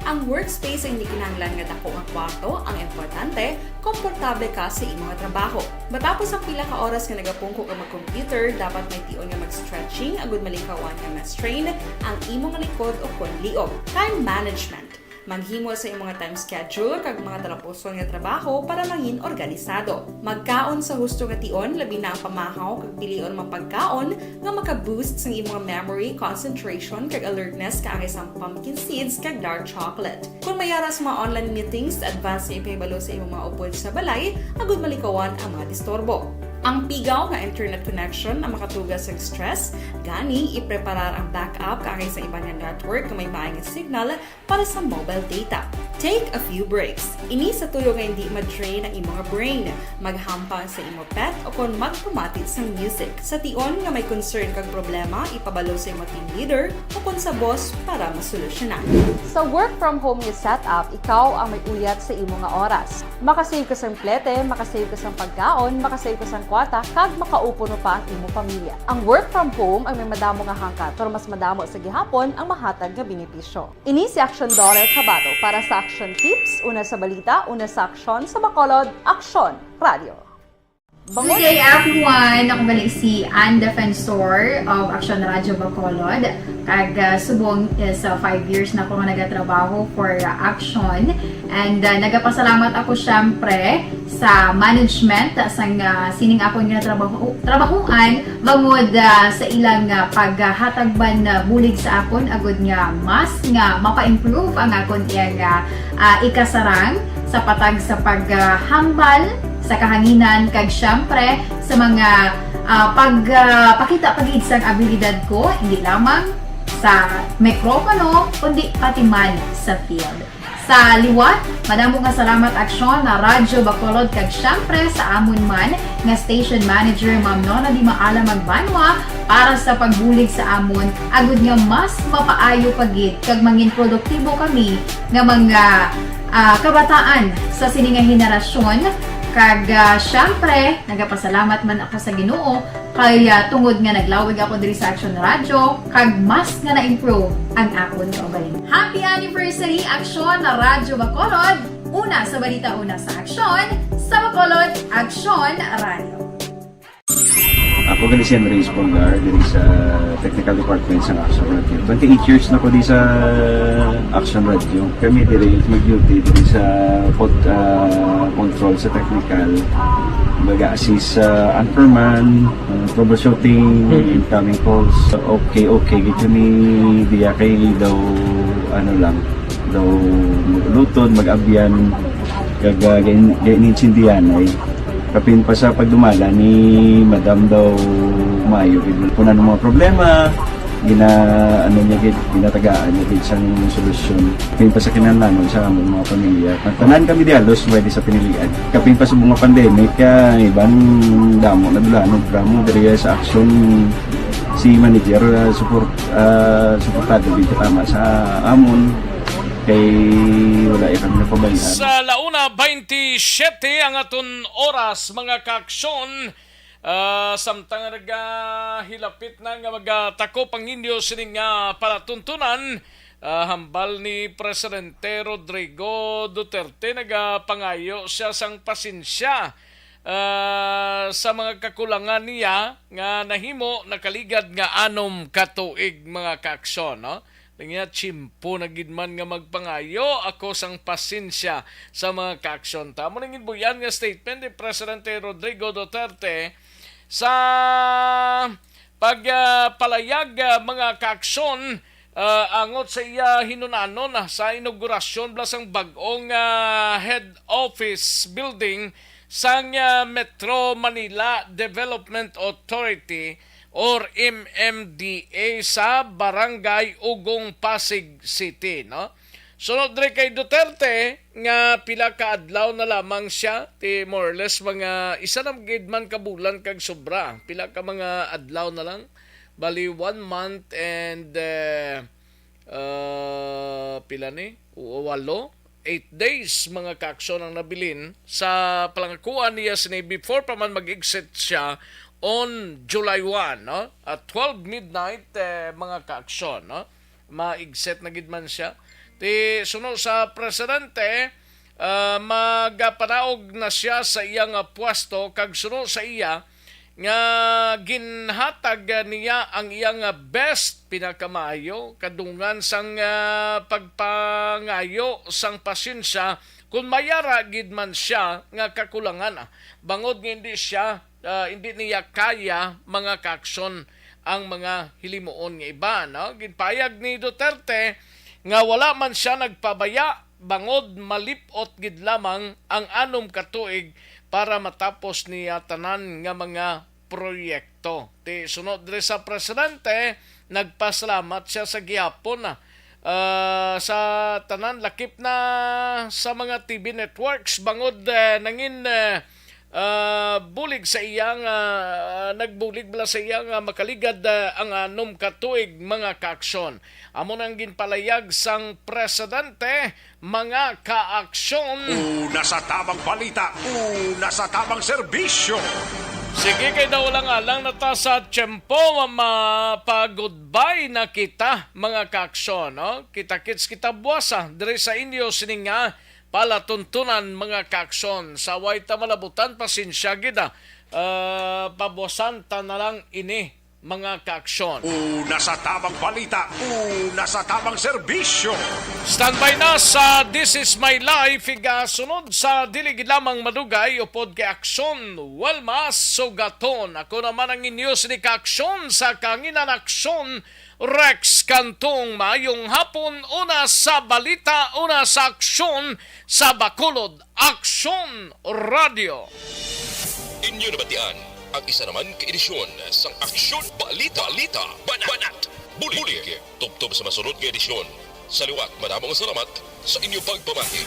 Speaker 16: Ang workspace ay hindi kinahanglan nga dako nga kwarto, ang importante, komportable ka sa imong trabaho. Matapos ang pila ka oras nga nagapungko ka mag-computer, dapat may tion nga mag-stretching agud malikawan nga ma-strain ang imong likod o konliog. Time management. Maghimo sa imong time schedule kag mga talapuson nga trabaho para mangin organisado. Magkaon sa husto nga tion, labi na ang pamahaw kag pilion mga pagkaon nga maka-boost sa imong memory, concentration kag alertness kaangay sa pumpkin seeds kag dark chocolate. Kung mayara sa mga online meetings, advance sa ipahibalo sa imong mga upod sa balay, agud malikawan ang mga disturbo. Ang pigaw nga internet connection ang makatugas sa stress, gani ipreparar ang backup kaangay sa ibang nga network nga may maayong signal para sa mobile data. Take a few breaks. Ini sa tuyo nga hindi ma-drain ang imong brain, maghampang sa imong pet o kung magpumatit sa music. Sa tion nga may concern kag problema, ipabalo sa imong team leader o kung sa boss para masolusyonan. Sa work from home nga setup, ikaw ang may uyat sa imong nga oras. Makasave ka sa plete, makasave ka sa pagkaon, makasave ka sa kwata, kag makaupo no pa ang imong pamilya. Ang work from home ay may madamo nga hangkat, pero mas madamo sa gihapon ang mahatag nga benepisyo. Ini si Action Dorel Cabato para sa Action Tips, una sa balita, una sa aksyon sa Bacolod, Aksyon Radio.
Speaker 17: Good day everyone! Ako balik si Ann Defensor of Action Radio Bacolod. Kag subong sa 5 years na ako nga nagatrabaho for Action. And nagapasalamat ako syempre sa management sang sining ako nga trabahuan bangod sa ilang paghatagban bulig sa akon agud nga mas nga mapa-improve ang akon iyang ikasarang sa patag sa paghambal sa kahanginan kag syempre sa mga pagpakita pagid sang abilidad ko hindi lamang sa mikropono kundi pati man sa field. Sa liwat, madamo nga salamat Aksyon na Radyo Bacolod kag syempre sa amon man nga station manager Ma'am Nona Di Maala Magbanwa para sa pagbulig sa amon agud nga mas mapaayo pagid kag mangin produktibo kami nga mga kabataan sa sininga henerasyon. Kag syempre, nagapasalamat man ako sa Ginoo kay tungod nga naglawig ako diri sa Action Radio kag mas nga na-improve ang akon kaugalingon. Happy anniversary Action na Radyo Bacolod! Una sa balita, una sa aksyon sa Bacolod, Action Radio.
Speaker 18: Ako gali si Andres Polgar diri sa Technical Department sa Action Radio. 28 years na ko di sa Action Radio. Kami diri mag-duty diri sa control sa technical. Mag-assist sa anchorman, troubleshooting, incoming calls. Okay, gito ni diya kay daw daw maglutod, mag-abyan, ganinsindihan ay kapin pa sa pagdumala ni Madam daw Mayo punan ng mga problema ginatagaan niya isang solusyon kapin pa sa kinahanglan sa among mga pamilya tanan kami dialos pwede sa pinilian kapin pa sa mga pandemic iban damo na dulanon programo diri sa action si manager suportado dito tama sa amon kay wala kami napabayaan.
Speaker 3: Sa launa 27 ang aton oras mga kaaksyon samtang hilapit na nga magtakop ang inyo sining palatuntunan hambal ni Presidente Rodrigo Duterte, nagapangayo siya sang pasensya sa mga kakulangan niya nga nahimo nakaligad nga 6 katuig mga kaaksyon, no? Nga chimpo na gidman nga magpangayo ako sang pasensya sa mga kaaksyon. Tamo nang buyan nga statement ni Presidente Rodrigo Duterte sa pagpalayag mga kaaksyon angot sa iya hinunanon sa inaugurasyon blasang bag-ong head office building sang Metro Manila Development Authority or MMDA sa Barangay Ugong, Pasig City, no? Sunod dre kay Duterte nga pila ka adlaw na lamang siya, ti more or less mga isa na gidman ka bulan kag sobra. Pila ka mga adlaw na lang, bali 1 month and pila ni 8 days mga kaaksyon ang nabilin sa palangakuan niya sini before pa man mag-exit siya on July 1, no? At 12 midnight mga kaaksyon, no? Ma-exit na gidman siya. Ti sunod sa presidente magpanaog na siya sa iyang pwesto kag sunod sa iya nga ginhatag niya ang iyang best pinakamayo kadungan sang pagpangayo sang pasensya kung mayara gid man siya nga kakulangan bangod nga hindi niya kaya mga kaaksyon ang mga hilimuon nga iba, no? Ginpayag ni Duterte nga wala man siya nagpabaya bangod malipot gid lamang ang 6 katuig para matapos niya tanan nga mga proyekto. Ti sunod diri sa presidente, nagpasalamat siya sa gihapon sa tanan lakip na sa mga TV networks bangod nangin bulig sa iyang nagbulig bala sa iyang makaligad ang 6 katuig mga kaaksyon. Amo nang ginpalayag sang presidente mga kaaksyon.
Speaker 2: Una sa tamang balita, una sa tamang serbisyo.
Speaker 3: Sige kay daw lang alang nata sa tiyempo mapag-goodbye na kita mga kaaksyon, no? Kita-kits kita buwasa diri sa inyo sininga palatuntunan mga kaaksyon sa way ta malabutan pasensya gid pabuwasan ta na lang ini mga kaaksyon.
Speaker 2: Una sa tamang balita, una sa tamang serbisyo.
Speaker 3: Standby na sa This Is My Life sunod sa diligid lamang madugay upod kay aksyon walmas sugaton. Ako naman ang inyo ni kaaksyon sa kanginan aksyon Rex Cantong. Mayong hapon, una sa balita, una sa aksyon sa Bacolod Aksyon Radio.
Speaker 1: Inyo nabatian ang isa naman ka-edisyon sang Aksyon Balita Banat Bulig. Tubtob sa masunod ka edisyon. Sa liwat, maraming salamat sa inyong pagpamahid.